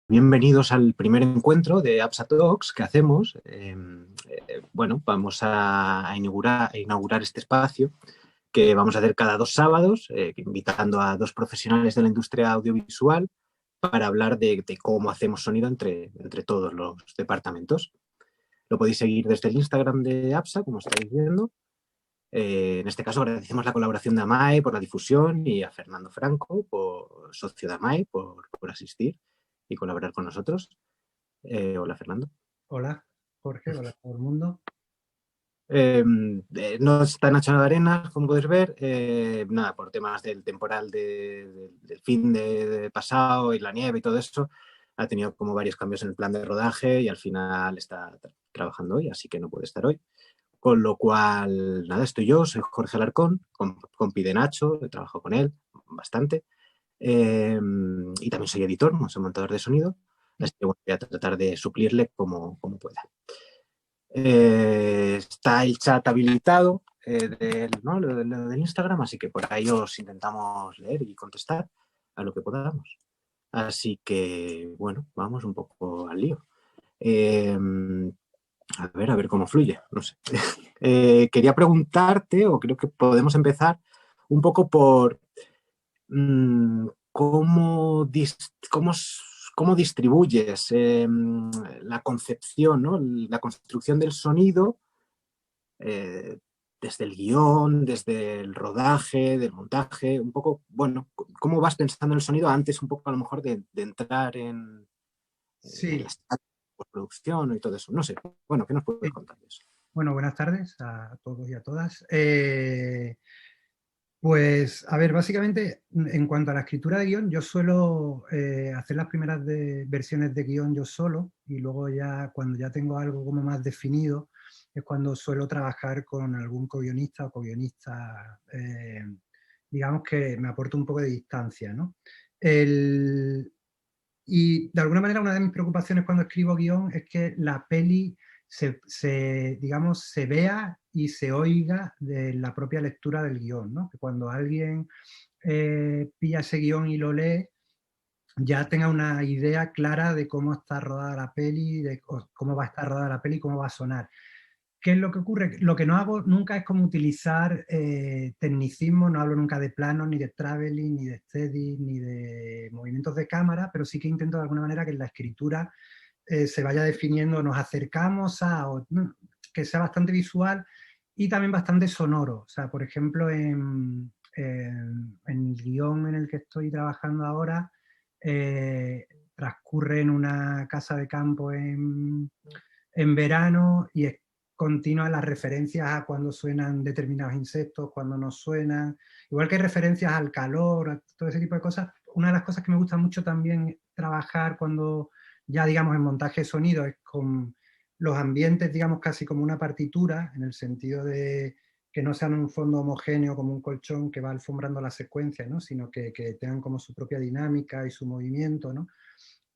Bienvenidos al primer encuentro de APSA Talks que hacemos. Bueno, vamos a inaugurar este espacio que vamos a hacer cada 2 sábados, invitando a 2 profesionales de la industria audiovisual para hablar de cómo hacemos sonido entre todos los departamentos. Lo podéis seguir desde el Instagram de APSA, como estáis viendo. En este caso agradecemos la colaboración de AMAE por la difusión y a Fernando Franco, socio de AMAE, por asistir y colaborar con nosotros. Hola, Fernando. Hola, Jorge, hola a todo el mundo. No está Nacho Arenas, como puedes ver, nada, por temas del temporal del fin de pasado y la nieve y todo eso, ha tenido como varios cambios en el plan de rodaje y al final está trabajando hoy, así que no puede estar hoy. Con lo cual, nada, estoy yo, soy Jorge Alarcón, compi de Nacho, he trabajado con él bastante, y también soy editor, no soy montador de sonido, así que bueno, voy a tratar de suplirle como pueda. Está el chat habilitado ¿no? lo del Instagram, así que por ahí os intentamos leer y contestar a lo que podamos. Así que, bueno, vamos un poco al lío. A ver cómo fluye, no sé. Quería preguntarte, o creo que podemos empezar un poco por cómo, cómo distribuyes la concepción, ¿no? La construcción del sonido eh, desde el guión, desde el rodaje, del montaje, un poco, bueno, cómo vas pensando en el sonido antes un poco a lo mejor de entrar en Sí, la postproducción y todo eso. No sé, bueno, ¿qué nos puedes sí. contar de eso? Bueno, buenas tardes a todos y a todas. Pues, a ver, básicamente, en cuanto a la escritura de guión, yo suelo hacer las primeras versiones de guión yo solo y luego ya, cuando ya tengo algo como más definido, es cuando suelo trabajar con algún co-guionista o co-guionista, digamos que me aporta un poco de distancia, ¿no? Y de alguna manera una de mis preocupaciones cuando escribo guión es que la peli digamos, se vea y se oiga de la propia lectura del guión, ¿no? Que cuando alguien pilla ese guión y lo lee, ya tenga una idea clara de cómo está rodada la peli, de cómo va a estar rodada la peli, cómo va a sonar. ¿Qué es lo que ocurre? Lo que no hago nunca es como utilizar tecnicismo, no hablo nunca de planos, ni de traveling, ni de steady, ni de movimientos de cámara, pero sí que intento de alguna manera que en la escritura se vaya definiendo, nos acercamos que sea bastante visual y también bastante sonoro. O sea, por ejemplo, en el guión en el que estoy trabajando ahora, transcurre en una casa de campo en verano y es continua las referencias a cuando suenan determinados insectos, cuando no suenan, igual que hay referencias al calor, a todo ese tipo de cosas. Una de las cosas que me gusta mucho también trabajar cuando ya digamos en montaje de sonido es con los ambientes, digamos casi como una partitura, en el sentido de que no sean un fondo homogéneo como un colchón que va alfombrando la secuencia, ¿no? Sino que tengan como su propia dinámica y su movimiento, ¿no?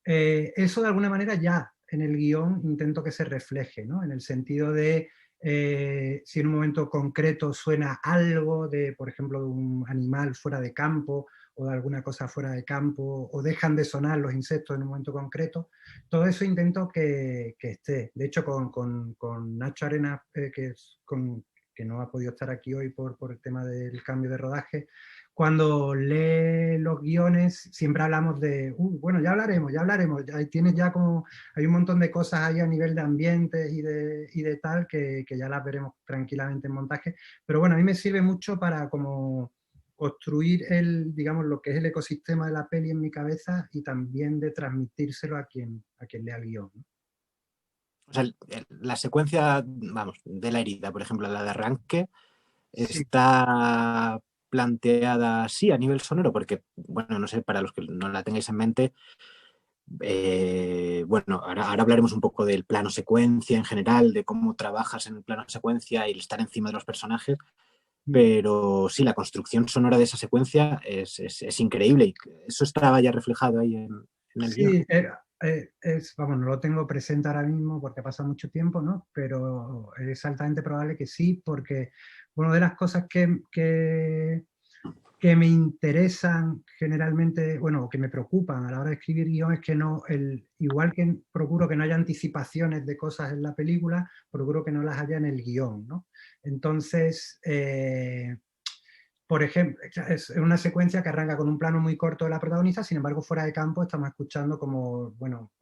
Eso de alguna manera ya en el guión intento que se refleje, ¿no? En el sentido de si en un momento concreto suena algo de, por ejemplo, de un animal fuera de campo o de alguna cosa fuera de campo, o dejan de sonar los insectos en un momento concreto, todo eso intento que esté. De hecho, con Nacho Arenas, que no ha podido estar aquí hoy por el tema del cambio de rodaje, cuando lee los guiones siempre hablamos de, bueno, ya hablaremos, ahí tienes ya como, hay un montón de cosas ahí a nivel de ambientes y de tal que ya las veremos tranquilamente en montaje, pero bueno, a mí me sirve mucho para como construir digamos, lo que es el ecosistema de la peli en mi cabeza y también de transmitírselo a quien lea el guión, ¿no? O sea, la secuencia, vamos, de la herida, por ejemplo, la de arranque, Sí, está planteada así a nivel sonoro, porque, bueno, no sé, para los que no la tengáis en mente, bueno, ahora hablaremos un poco del plano secuencia en general, de cómo trabajas en el plano secuencia y el estar encima de los personajes, pero sí, la construcción sonora de esa secuencia es increíble y eso estaba ya reflejado ahí en el guión. sí, vamos, no lo tengo presente ahora mismo porque pasa mucho tiempo, ¿no? Pero es altamente probable que sí, porque una de las cosas que que me interesan generalmente, bueno, que me preocupan a la hora de escribir guión es que no, igual que procuro que no haya anticipaciones de cosas en la película, procuro que no las haya en el guión, ¿no? Entonces, por ejemplo, es una secuencia que arranca con un plano muy corto de la protagonista, sin embargo, fuera de campo estamos escuchando como, bueno,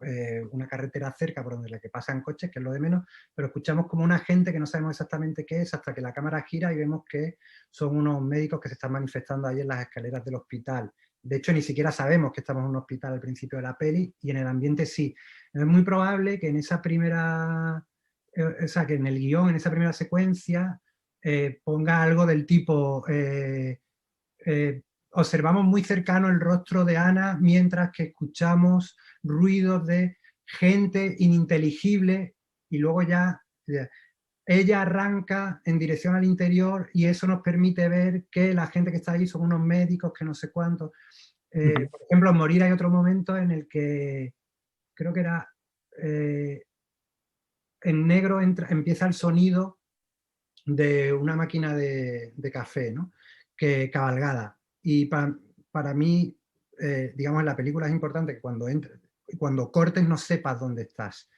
una carretera cerca por donde la que pasan coches, que es lo de menos, pero escuchamos como una gente que no sabemos exactamente qué es, hasta que la cámara gira y vemos que son unos médicos que se están manifestando ahí en las escaleras del hospital. De hecho, ni siquiera sabemos que estamos en un hospital al principio de la peli, y en el ambiente sí. Es muy probable que en esa primera, o sea, que en el guión, en esa primera secuencia, ponga algo del tipo, observamos muy cercano el rostro de Ana mientras que escuchamos ruidos de gente ininteligible, y luego ya ella arranca en dirección al interior y eso nos permite ver que la gente que está ahí son unos médicos que no sé cuántos. Por ejemplo, en Morir hay otro momento en el que creo que era en negro empieza el sonido de una máquina de café, ¿no? Que cabalgada. Y para mí, digamos, en la película es importante que cuando cortes no sepas dónde estás.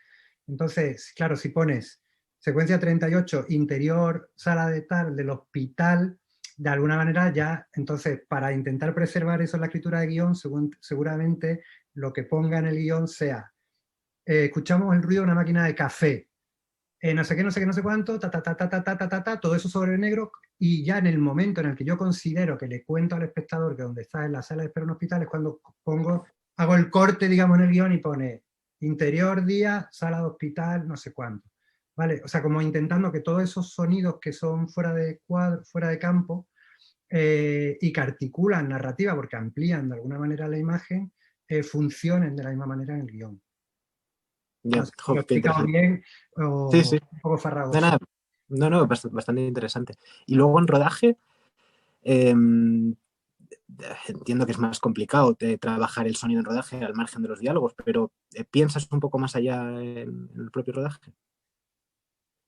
Entonces, claro, si pones secuencia 38, interior, sala de tal, del hospital, de alguna manera ya, entonces, para intentar preservar eso en la escritura de guión, seguramente lo que ponga en el guión sea, escuchamos el ruido de una máquina de café, no sé qué, no sé qué, no sé cuánto, todo eso sobre el negro, y ya en el momento en el que yo considero que le cuento al espectador que donde está en la sala de espera en un hospital es cuando hago el corte, digamos, en el guión y pone interior, día, sala de hospital, no sé cuánto. ¿Vale? O sea, como intentando que todos esos sonidos que son fuera de cuadro, fuera de campo, y que articulan narrativa porque amplían de alguna manera la imagen, funcionen de la misma manera en el guión. No Ya, sé si lo he jo, qué explicado interesante. bien Sí, o sí. un poco No, farragoso. nada, no, bastante interesante. Y luego en rodaje, eh, entiendo que es más complicado trabajar el sonido en rodaje al margen de los diálogos, pero ¿piensas un poco más allá en el propio rodaje?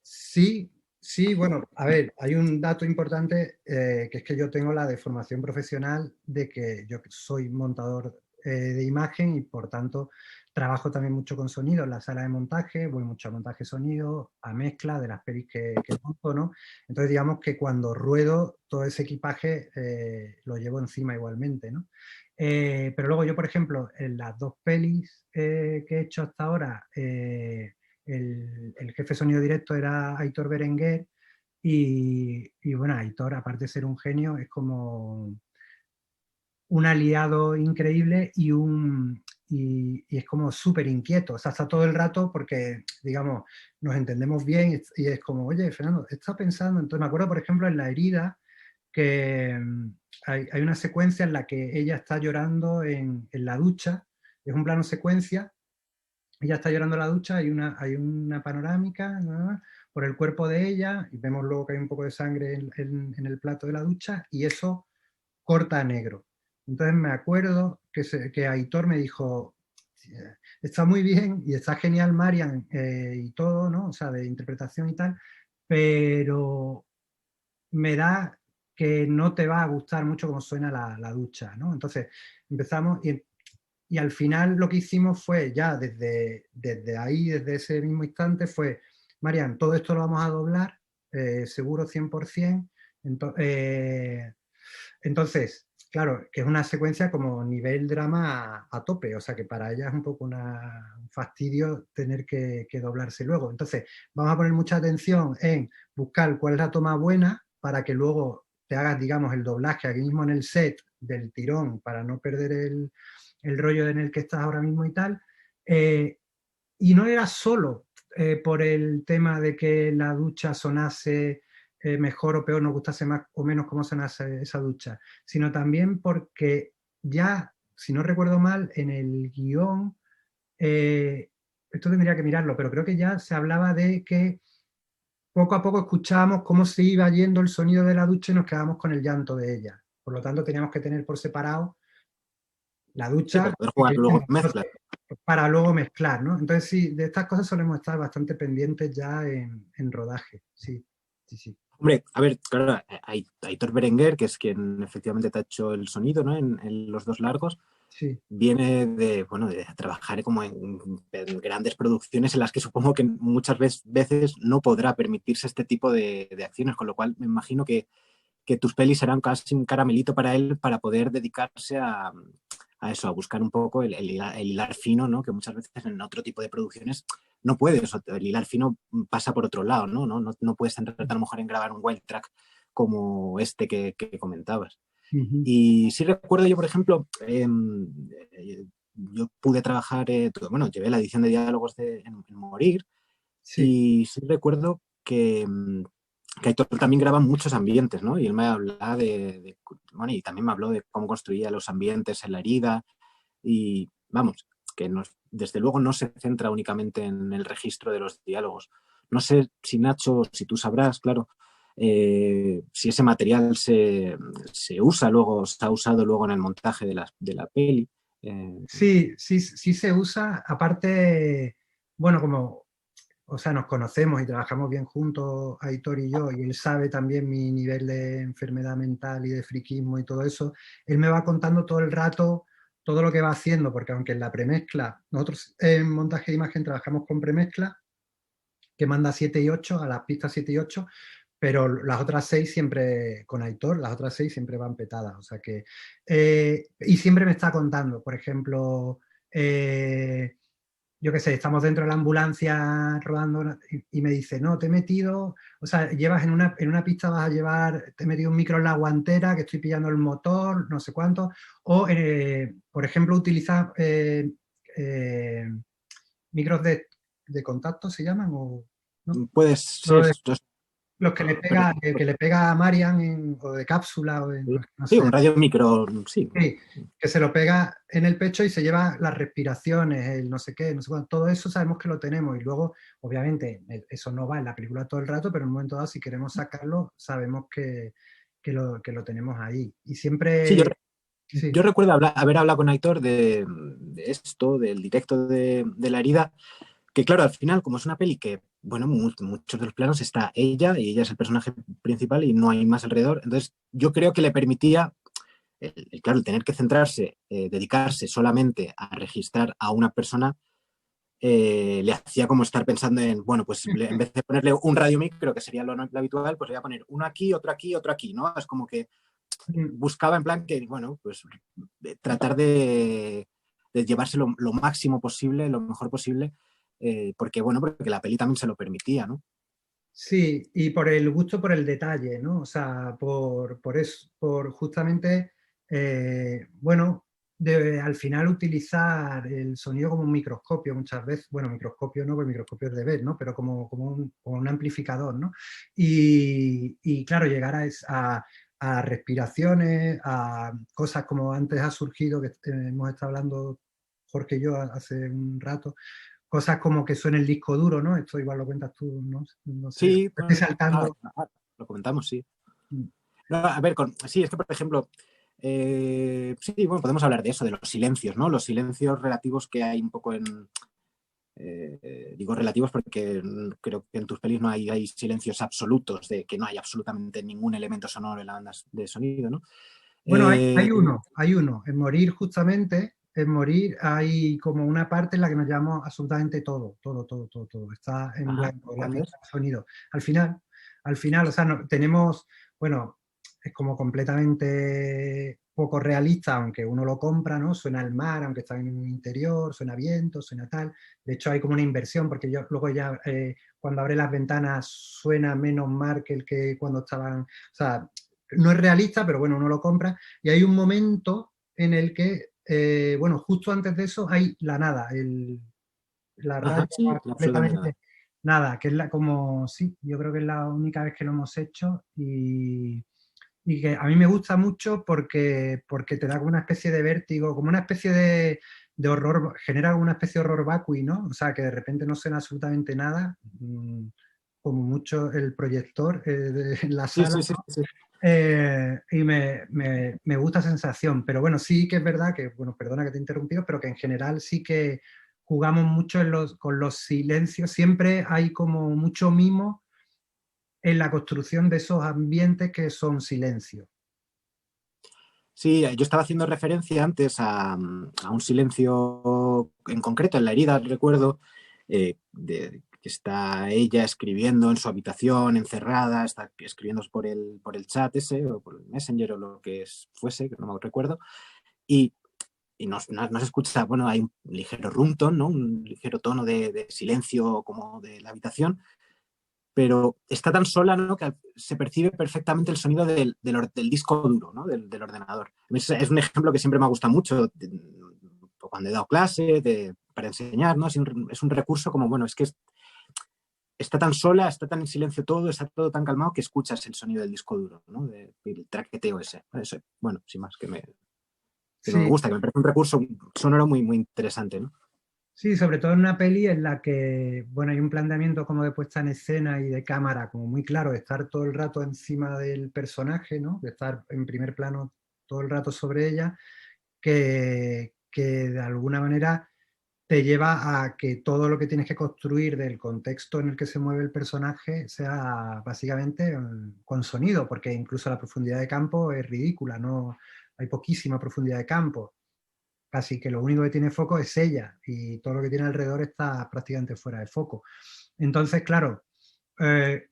Sí, sí, bueno, a ver, hay un dato importante, que es que yo tengo la deformación profesional de que yo soy montador de imagen y por tanto trabajo también mucho con sonido en la sala de montaje, voy mucho a montaje sonido, a mezcla de las pelis que monto, ¿no? Entonces digamos que cuando ruedo todo ese equipaje lo llevo encima igualmente, ¿no? Pero luego yo, por ejemplo, en las dos pelis que he hecho hasta ahora, el jefe de sonido directo era Aitor Berenguer, y bueno, Aitor, aparte de ser un genio, es como un aliado increíble y es como súper inquieto, o sea, está todo el rato porque, digamos, nos entendemos bien y es como, oye, Fernando, está pensando, entonces me acuerdo, por ejemplo, en La herida, que hay una secuencia en la que ella está llorando en la ducha, es un plano secuencia. Ella está llorando en la ducha, hay una panorámica, ¿no?, por el cuerpo de ella, y vemos luego que hay un poco de sangre en el plato de la ducha, y eso corta a negro. Entonces me acuerdo que Aitor me dijo, está muy bien y está genial Marian, y todo, ¿no? O sea, de interpretación y tal, pero me da que no te va a gustar mucho cómo suena la ducha, ¿no? Entonces empezamos y al final lo que hicimos fue ya desde ahí, desde ese mismo instante, fue, Marian, todo esto lo vamos a doblar, seguro 100%. Entonces, claro, que es una secuencia como nivel drama a tope, o sea que para ella es un poco un fastidio tener que doblarse luego. Entonces, vamos a poner mucha atención en buscar cuál es la toma buena para que luego te hagas, digamos, el doblaje aquí mismo en el set del tirón para no perder el rollo en el que estás ahora mismo y tal. Y no era solo por el tema de que la ducha sonase mejor o peor, nos gustase más o menos cómo sonase esa ducha, sino también porque ya, si no recuerdo mal, en el guión, esto tendría que mirarlo, pero creo que ya se hablaba de que poco a poco escuchábamos cómo se iba yendo el sonido de la ducha y nos quedábamos con el llanto de ella. Por lo tanto, teníamos que tener por separado la Sí, ducha para poder jugar luego mezclas. para luego mezclar, ¿no? Entonces sí, de estas cosas solemos estar bastante pendientes ya en rodaje, sí, sí, sí. Hombre, a ver, claro, hay Aitor Berenguer, que es quien efectivamente te ha hecho el sonido, ¿no? En los dos largos, Sí. viene de, bueno, de trabajar como en grandes producciones en las que supongo que muchas veces no podrá permitirse este tipo de acciones, con lo cual me imagino que tus pelis serán casi un caramelito para él para poder dedicarse a eso, a buscar un poco el hilar fino, ¿no? Que muchas veces en otro tipo de producciones no puedes, el hilar fino pasa por otro lado, ¿no? No puedes centrarte a lo mejor en grabar un wild track como este que comentabas. Ujú. Y sí recuerdo yo, por ejemplo, yo pude trabajar, bueno, llevé la edición de diálogos en Morir, Sí. y sí recuerdo que Aitor también graba muchos ambientes, ¿no? Y él me hablaba bueno, y también me habló de cómo construía los ambientes en La Herida, y vamos, que desde luego no se centra únicamente en el registro de los diálogos. No sé si Nacho, si tú sabrás, claro, si ese material se usa luego, se ha usado luego en el montaje de la peli. Sí, sí, sí se usa. Aparte, bueno, como, o sea, nos conocemos y trabajamos bien juntos, Aitor y yo, y él sabe también mi nivel de enfermedad mental y de friquismo y todo eso, él me va contando todo el rato todo lo que va haciendo, porque aunque en la premezcla, nosotros en montaje de imagen trabajamos con premezcla, que manda 7 y 8 a las pistas 7 y 8, pero las otras 6 siempre, con Aitor, las otras 6 siempre van petadas, o sea que, y siempre me está contando, por ejemplo, yo qué sé, estamos dentro de la ambulancia rodando y me dice, no, te he metido, o sea, llevas en una pista vas a llevar, te he metido un micro en la guantera, que estoy pillando el motor, no sé cuánto, o, por ejemplo, utiliza eh, micros de contacto, ¿se llaman? O, ¿no? Puede No, ser, los que le pega a Marian o de cápsula, o no sí, sé. un radio micro, sí. Sí, que se lo pega en el pecho y se lleva las respiraciones, el no sé qué, no sé cuánto. Todo eso sabemos que lo tenemos y luego, obviamente, eso no va en la película todo el rato, pero en un momento dado, si queremos sacarlo, sabemos que lo tenemos ahí. Y Sí, yo, siempre, sí, yo recuerdo haber hablado con Aitor de esto, del directo de La Herida, que claro, al final, como es una peli que, bueno, muchos de los planos está ella, y ella es el personaje principal y no hay más alrededor, entonces yo creo que le permitía, claro, el tener que centrarse, dedicarse solamente a registrar a una persona, le hacía como estar pensando en, bueno, pues en vez de ponerle un radio micro, que sería lo habitual, pues le voy a poner uno aquí, otro aquí, ¿no? Es como que mm, buscaba en plan que, bueno, pues tratar de llevarse lo máximo posible, lo mejor posible, porque, bueno, porque la peli también se lo permitía, ¿no? sí, y por el gusto por el detalle, ¿no? O sea, por eso, por justamente, bueno, al final utilizar el sonido como un microscopio muchas veces, bueno, microscopio no, porque el microscopio es de ver, ¿no? Pero como un amplificador, ¿no? Y claro, llegar a respiraciones, a cosas como antes ha surgido, que hemos estado hablando Jorge y yo hace un rato, cosas como que suene el disco duro, ¿no? Esto igual lo cuentas tú, no, no sé, Sí, estoy bueno, saltando. lo comentamos, sí. No, a ver, sí, es que, por ejemplo, sí, bueno, podemos hablar de eso, de los silencios, ¿no? Los silencios relativos que hay un poco digo relativos porque creo que en tus pelis no hay silencios absolutos, de que no hay absolutamente ningún elemento sonoro en la banda de sonido, ¿no? Bueno, hay, Eh, hay uno, hay uno. En Morir, justamente, en Morir hay como una parte en la que nos llamamos absolutamente todo, todo, todo, todo, todo. Está en ajá, blanco, la ¿cuándo pista es? de sonido. Al final, o sea, tenemos, bueno, es como completamente poco realista, aunque uno lo compra, ¿no? Suena el mar, aunque está en un interior, suena viento, suena tal. De hecho, hay como una inversión, porque luego ya, cuando abre las ventanas, suena menos mar que el que cuando estaban, o sea, no es realista, pero bueno, uno lo compra. Y hay un momento en el que, bueno, justo antes de eso hay la nada, la Ajá, raya sí, absolutamente nada. completamente nada, que es como, sí, yo creo que es la única vez que lo hemos hecho y que a mí me gusta mucho porque te da como una especie de vértigo, como una especie de horror, genera una especie de horror vacui, ¿no? O sea, que de repente no suena absolutamente nada, como mucho el proyector en la Sí, sala, sí, sí, sí. y me gusta esa sensación, pero bueno, sí que es verdad que, bueno, perdona que te he interrumpido, pero que en general sí que jugamos mucho con los silencios, siempre hay como mucho mimo en la construcción de esos ambientes que son silencio. Sí, yo estaba haciendo referencia antes a un silencio en concreto en la herida, recuerdo, que está ella escribiendo en su habitación, encerrada, está escribiendo por el chat ese, o por el Messenger o lo que fuese, que no me recuerdo, y, y no se escucha, bueno, hay un ligero roomtone, ¿no? Un ligero tono de silencio como de la habitación, pero está tan sola, ¿no?, que se percibe perfectamente el sonido del disco duro, ¿no?, del ordenador. Es un ejemplo que siempre me ha gustado mucho cuando he dado clase, para enseñar, ¿no? Es un recurso como, bueno, es que está tan sola, está tan en silencio todo, está todo tan calmado que escuchas el sonido del disco duro, ¿no? El traqueteo ese. Eso, bueno, sin más, que me Sí, gusta, que me parece un recurso sonoro muy, muy interesante, ¿no? sí, sobre todo en una peli en la que, bueno, hay un planteamiento como de puesta en escena y de cámara como muy claro, de estar todo el rato encima del personaje, ¿no? De estar en primer plano todo el rato sobre ella, que de alguna manera te lleva a que todo lo que tienes que construir del contexto en el que se mueve el personaje sea básicamente con sonido, porque incluso la profundidad de campo es ridícula, no hay poquísima profundidad de campo. Casi que lo único que tiene foco es ella y todo lo que tiene alrededor está prácticamente fuera de foco. Entonces, claro, eh,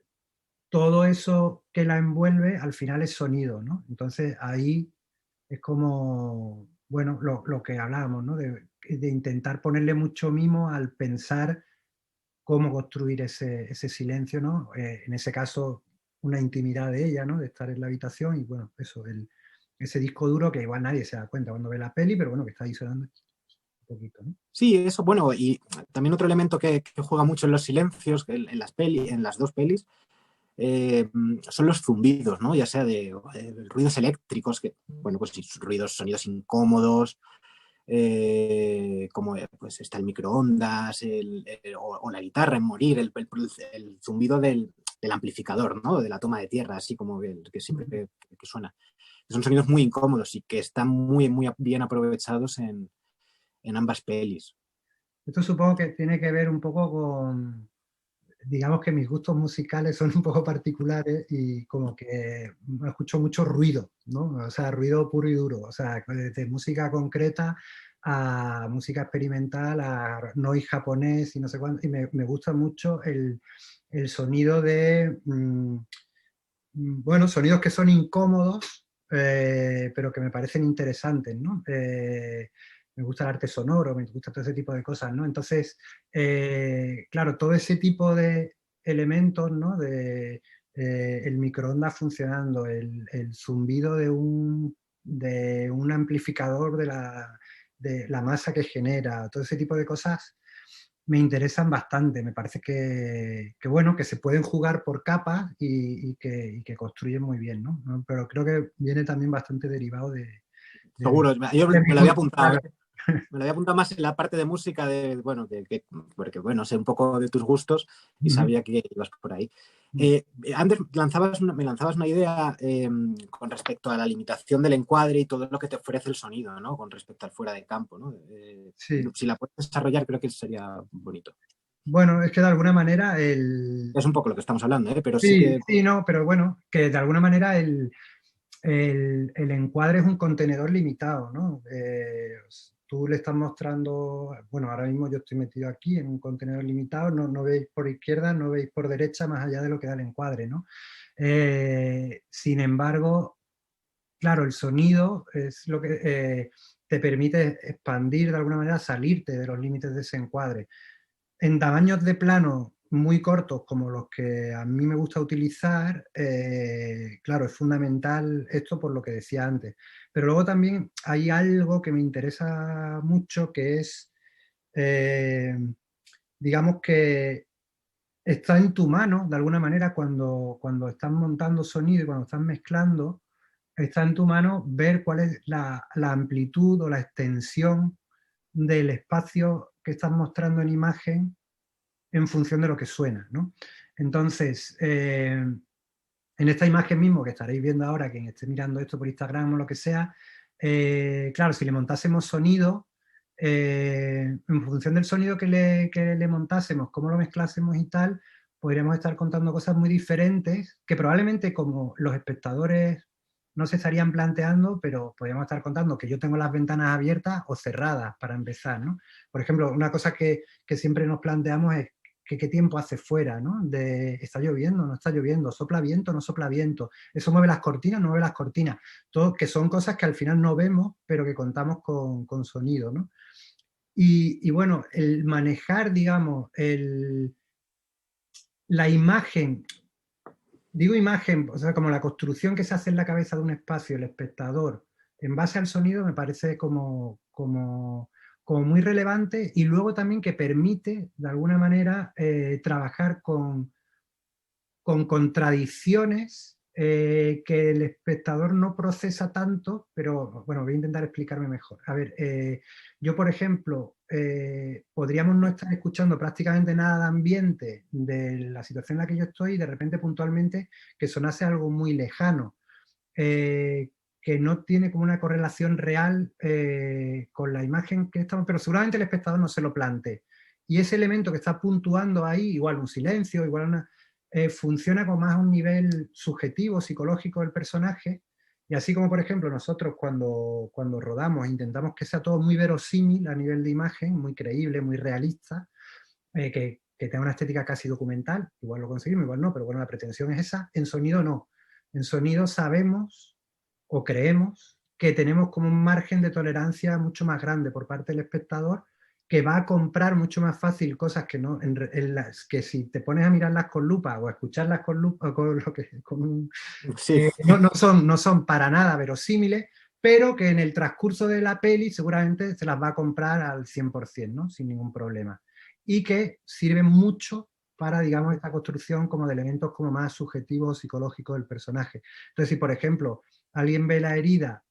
todo eso que la envuelve al final es sonido, ¿no? Entonces ahí es como, bueno, lo que hablábamos, ¿no? De intentar ponerle mucho mimo al pensar cómo construir ese silencio, ¿no? En ese caso, una intimidad de ella, ¿no? De estar en la habitación y, bueno, eso, ese disco duro que igual nadie se da cuenta cuando ve la peli, pero bueno, que está ahí sonando un poquito, ¿no? Sí, eso, bueno, y también otro elemento que juega mucho en los silencios, en en las dos pelis, son los zumbidos, ¿no? Ya sea de ruidos eléctricos, que, bueno, pues sí, ruidos, sonidos incómodos, como pues está el microondas, o la guitarra en morir, el zumbido del amplificador, ¿no? De la toma de tierra, así como que siempre que suena. Son sonidos muy incómodos y que están muy, muy bien aprovechados en ambas pelis. Esto supongo que tiene que ver un poco con, digamos que mis gustos musicales son un poco particulares y como que escucho mucho ruido, ¿no? O sea, ruido puro y duro, o sea, desde música concreta a música experimental, a noise japonés y no sé cuánto, y me gusta mucho el sonido de, bueno, sonidos que son incómodos, pero que me parecen interesantes, ¿no? Me gusta el arte sonoro, me gusta todo ese tipo de cosas, ¿no? Entonces, claro, todo ese tipo de elementos, ¿no? De el microondas funcionando, el zumbido de un amplificador de la masa que genera, todo ese tipo de cosas me interesan bastante. Me parece bueno, que se pueden jugar por capas y que construyen muy bien, ¿no? ¿No? Pero creo que viene también bastante derivado Seguro, yo de me mi lo había gusto apuntado, musical. ¿eh? Me lo había apuntado más en la parte de música, bueno, porque bueno, sé un poco de tus gustos y Ujú. sabía que ibas por ahí. Antes me lanzabas una idea con respecto a la limitación del encuadre y todo lo que te ofrece el sonido, ¿no? Con respecto al fuera de campo, ¿no? Sí. Si la puedes desarrollar, creo que sería bonito. Bueno, es que de alguna manera Es un poco lo que estamos hablando, ¿eh? Pero sí sí, que sí, no, pero bueno, que de alguna manera el encuadre es un contenedor limitado, ¿no? Tú le estás mostrando, bueno, ahora mismo yo estoy metido aquí en un contenedor limitado, no veis por izquierda, no veis por derecha, más allá de lo que da el encuadre, ¿no? Sin embargo, claro, el sonido es lo que te permite expandir de alguna manera, salirte de los límites de ese encuadre. En tamaños de plano muy cortos como los que a mí me gusta utilizar, claro, es fundamental esto por lo que decía antes. Pero luego también hay algo que me interesa mucho que es, eh, digamos que está en tu mano, de alguna manera, cuando estás montando sonido y cuando estás mezclando, está en tu mano ver cuál es la amplitud o la extensión del espacio que estás mostrando en imagen en función de lo que suena, ¿no? Entonces, en esta imagen mismo que estaréis viendo ahora, quien esté mirando esto por Instagram o lo que sea, claro, si le montásemos sonido, en función del sonido que le montásemos, cómo lo mezclásemos y tal, podríamos estar contando cosas muy diferentes que probablemente como los espectadores no se estarían planteando, pero podríamos estar contando que yo tengo las ventanas abiertas o cerradas para empezar, ¿no? Por ejemplo, una cosa que siempre nos planteamos es que qué tiempo hace fuera, ¿no? ¿Está lloviendo? ¿No está lloviendo? ¿Sopla viento? ¿No sopla viento? ¿Eso mueve las cortinas? ¿No mueve las cortinas? Todo, que son cosas que al final no vemos, pero que contamos con sonido, ¿no? Y bueno, el manejar, digamos, la imagen, digo imagen, o sea, como la construcción que se hace en la cabeza de un espacio, el espectador, en base al sonido, me parece como muy relevante, y luego también que permite, de alguna manera, trabajar con contradicciones que el espectador no procesa tanto, pero bueno, voy a intentar explicarme mejor. A ver, yo por ejemplo, podríamos no estar escuchando prácticamente nada de ambiente de la situación en la que yo estoy y de repente puntualmente que sonase algo muy lejano, que no tiene como una correlación real con la imagen que estamos, pero seguramente el espectador no se lo plantee. Y ese elemento que está puntuando ahí, igual un silencio, igual una, funciona como más a un nivel subjetivo, psicológico del personaje, y así como por ejemplo nosotros cuando rodamos intentamos que sea todo muy verosímil a nivel de imagen, muy creíble, muy realista, que tenga una estética casi documental, igual lo conseguimos, igual no, pero bueno, la pretensión es esa. En sonido no. En sonido sabemos o creemos que tenemos como un margen de tolerancia mucho más grande por parte del espectador, que va a comprar mucho más fácil cosas que no, en las que si te pones a mirarlas con lupa o a escucharlas con lupa, con lo que, Sí. no son para nada verosímiles, pero que en el transcurso de la peli seguramente se las va a comprar al 100%, ¿no? Sin ningún problema. Y que sirven mucho para, digamos, esta construcción como de elementos como más subjetivos, psicológicos del personaje. Entonces, si por ejemplo alguien ve la herida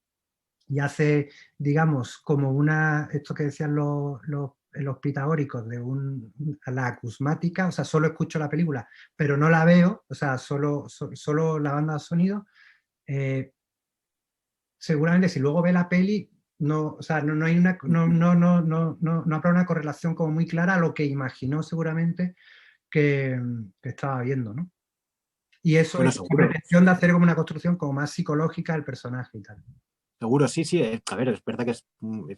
y hace, digamos, como esto que decían los pitagóricos, la acusmática, o sea, solo escucho la película, pero no la veo, o sea, solo la banda de sonido, eh, seguramente si luego ve la peli, no, o sea, no hay una, no habrá una correlación como muy clara a lo que imaginó seguramente que estaba viendo, ¿no? Y eso Bueno, es la seguro. pretensión de hacer como una construcción como más psicológica del personaje y tal. Seguro, sí, sí. A ver, es verdad que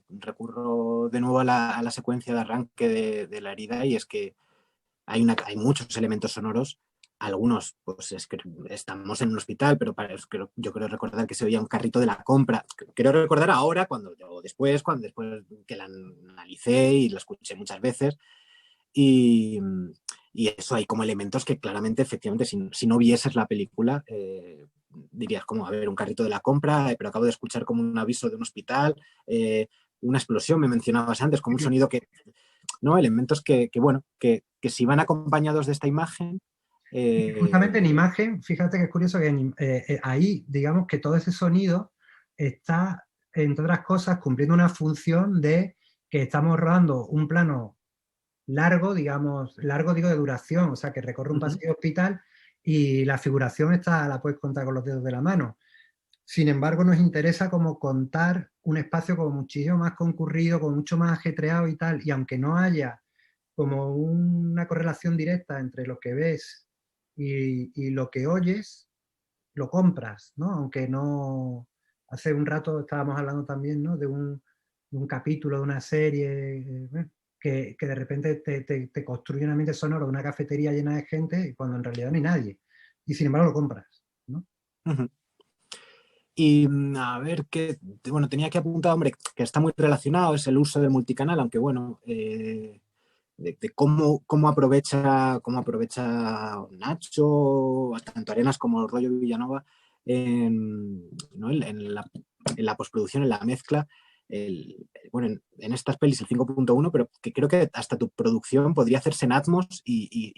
recurro de nuevo a la secuencia de arranque de la herida, y es que hay muchos elementos sonoros. Algunos, pues es que estamos en un hospital, pero yo creo recordar que se oía un carrito de la compra. Quiero recordar ahora, después que la analicé y la escuché muchas veces, y, y eso hay como elementos que claramente, efectivamente, si no vieses la película, dirías como, a ver, un carrito de la compra, pero acabo de escuchar como un aviso de un hospital, una explosión, me mencionabas antes, como un sonido que, ¿no? Elementos bueno, que si van acompañados de esta imagen. Justamente en imagen, fíjate que es curioso que ahí, digamos que todo ese sonido está, entre otras cosas, cumpliendo una función de que estamos rodando un plano largo, digamos, largo digo de duración, o sea, que recorre un pasillo de hospital y la figuración la puedes contar con los dedos de la mano. Sin embargo, nos interesa como contar un espacio como muchísimo más concurrido, con mucho más ajetreado y tal, y aunque no haya como una correlación directa entre lo que ves y lo que oyes, lo compras, ¿no? Aunque no... Hace un rato estábamos hablando también, ¿no? De un capítulo, de una serie, que de repente te construye un ambiente sonoro de una cafetería llena de gente cuando en realidad no hay nadie. Y sin embargo lo compras, ¿no? Uh-huh. Y a ver, bueno, tenía que apuntar, hombre, que está muy relacionado, es el uso del multicanal, aunque bueno, de cómo aprovecha Nacho, tanto Arenas como Rollo Villanova, ¿no? en la postproducción, en la mezcla. Bueno, en estas pelis el 5.1, pero que creo que hasta tu producción podría hacerse en Atmos, y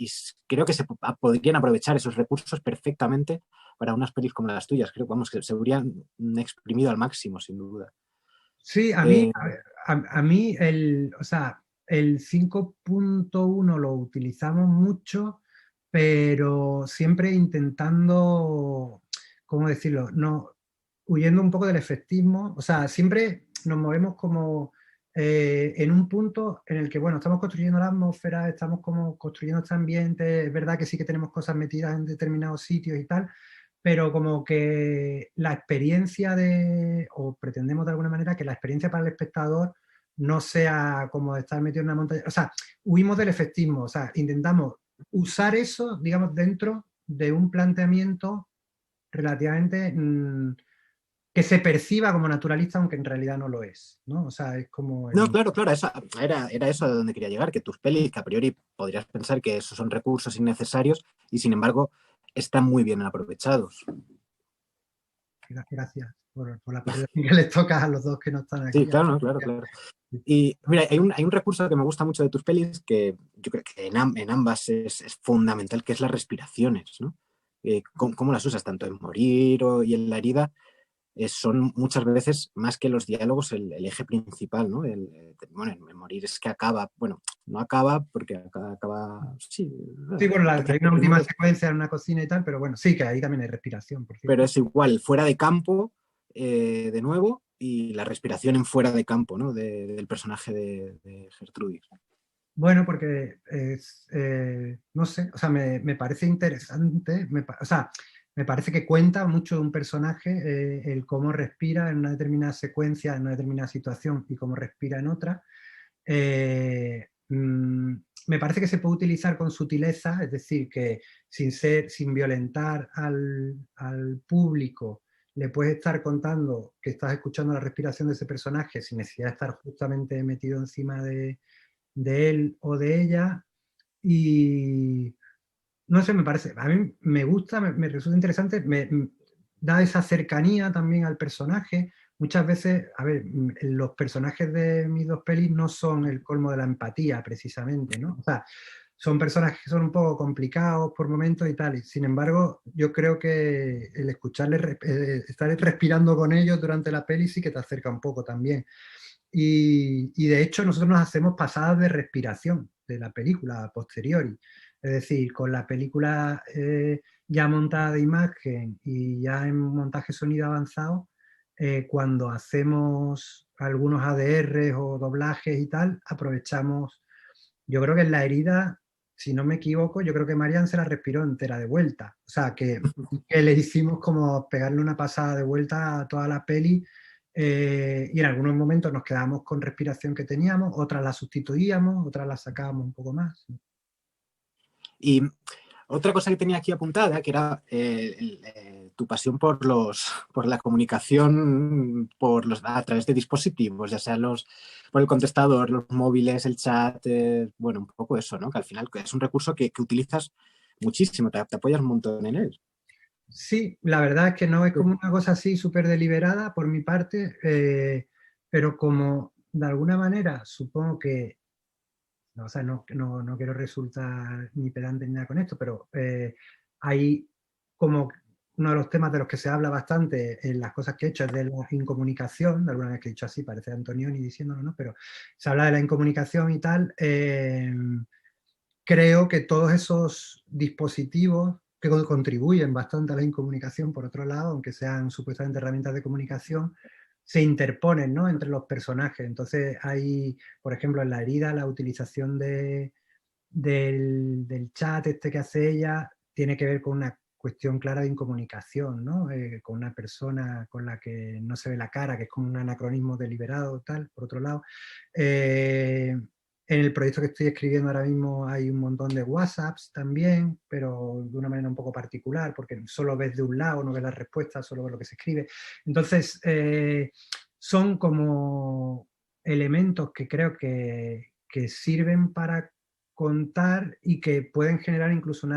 creo que se podrían aprovechar esos recursos perfectamente para unas pelis como las tuyas. Creo vamos, que se habrían exprimido al máximo, sin duda. Sí, a mí, Eh, a mí o sea, el 5.1 lo utilizamos mucho, pero siempre intentando, ¿cómo decirlo? No, huyendo un poco del efectismo. O sea, siempre nos movemos como en un punto en el que, bueno, estamos construyendo la atmósfera, estamos como construyendo este ambiente, es verdad que sí que tenemos cosas metidas en determinados sitios y tal, pero como que la experiencia o pretendemos de alguna manera que la experiencia para el espectador no sea como estar metido en una montaña, o sea, huimos del efectismo, o sea, intentamos usar eso, digamos, dentro de un planteamiento relativamente que se perciba como naturalista, aunque en realidad no lo es, ¿no? O sea, es como No, claro, claro, era eso a donde quería llegar, que tus pelis, que a priori podrías pensar que esos son recursos innecesarios y sin embargo están muy bien aprovechados. Gracias por la apreciación que les toca a los dos que no están Sí, aquí. claro, no, claro, claro. Y mira, hay un recurso que me gusta mucho de tus pelis que yo creo que en ambas es fundamental, que es las respiraciones, ¿no? ¿Cómo las usas tanto en Morir y en La herida? Son muchas veces más que los diálogos el eje principal, ¿no? Bueno, en Morir es que acaba, bueno, no acaba porque acaba, sí, Sí, bueno, hay una última mundo, secuencia en una cocina y tal, pero bueno, sí, que ahí también hay respiración, por pero cierto. es igual, fuera de campo, de nuevo, y la respiración en fuera de campo, ¿no? Del personaje de Gertrudis. Bueno, porque no sé, o sea, me parece interesante, o sea, me parece que cuenta mucho de un personaje el cómo respira en una determinada secuencia, en una determinada situación y cómo respira en otra. Me parece que se puede utilizar con sutileza, es decir, que sin violentar al público, le puedes estar contando que estás escuchando la respiración de ese personaje sin necesidad de estar justamente metido encima de él o de ella. Y no sé, me parece, a mí me gusta, me resulta interesante, da esa cercanía también al personaje. Muchas veces, a ver, los personajes de mis dos pelis no son el colmo de la empatía, precisamente, ¿no? O sea, son personajes que son un poco complicados por momentos y tal, y sin embargo, yo creo que el escucharles, estar respirando con ellos durante la peli sí que te acerca un poco también. Y de hecho nosotros nos hacemos pasadas de respiración de la película a posteriori. Es decir, con la película ya montada de imagen y ya en montaje sonido avanzado, cuando hacemos algunos ADRs o doblajes y tal, aprovechamos, yo creo que en La herida, si no me equivoco, yo creo que Marian se la respiró entera de vuelta. O sea, que le hicimos como pegarle una pasada de vuelta a toda la peli y en algunos momentos nos quedábamos con respiración que teníamos, otras la sustituíamos, otras la sacábamos un poco más. Y otra cosa que tenía aquí apuntada, que era tu pasión por la comunicación a través de dispositivos, ya sea por el contestador, los móviles, el chat, bueno, un poco eso, ¿no? Que al final es un recurso que utilizas muchísimo, te apoyas un montón en él. Sí, la verdad es que no es como una cosa así súper deliberada por mi parte, pero como de alguna manera supongo que, no, o sea, no quiero resultar ni pedante ni nada con esto, pero hay como uno de los temas de los que se habla bastante en las cosas que he hecho es de la incomunicación, de alguna vez que he dicho así, parece Antonioni diciéndolo, ¿no? Pero se habla de la incomunicación y tal. Creo que todos esos dispositivos que contribuyen bastante a la incomunicación, por otro lado, aunque sean supuestamente herramientas de comunicación, se interponen, ¿no?, entre los personajes. Entonces hay, por ejemplo, en La herida, la utilización del chat este que hace ella tiene que ver con una cuestión clara de incomunicación, ¿no? Con una persona con la que no se ve la cara, que es como un anacronismo deliberado, tal, por otro lado. En el proyecto que estoy escribiendo ahora mismo hay un montón de WhatsApps también, pero de una manera un poco particular, porque solo ves de un lado, no ves la respuesta, solo ves lo que se escribe. Entonces, son como elementos que creo que sirven para contar y que pueden generar incluso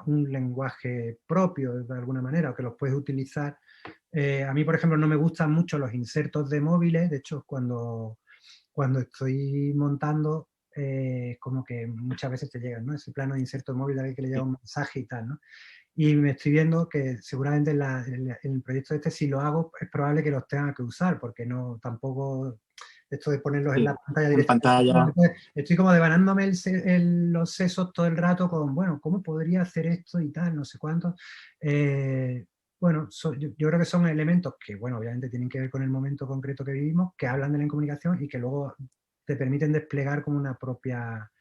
un lenguaje propio de alguna manera, o que los puedes utilizar. A mí, por ejemplo, no me gustan mucho los insertos de móviles, de hecho, cuando estoy montando, como que muchas veces te llegan, ¿no? Ese plano de inserto de móvil a que le llega un mensaje y tal, ¿no? Y me estoy viendo que seguramente en el proyecto este, si lo hago, es probable que los tenga que usar, porque no tampoco esto de ponerlos en Sí, la pantalla en directamente. pantalla. Estoy como devanándome los sesos todo el rato con, bueno, ¿cómo podría hacer esto y tal? No sé cuánto. Bueno, yo creo que son elementos que, bueno, obviamente tienen que ver con el momento concreto que vivimos, que hablan de la incomunicación y que luego te permiten desplegar como una propia,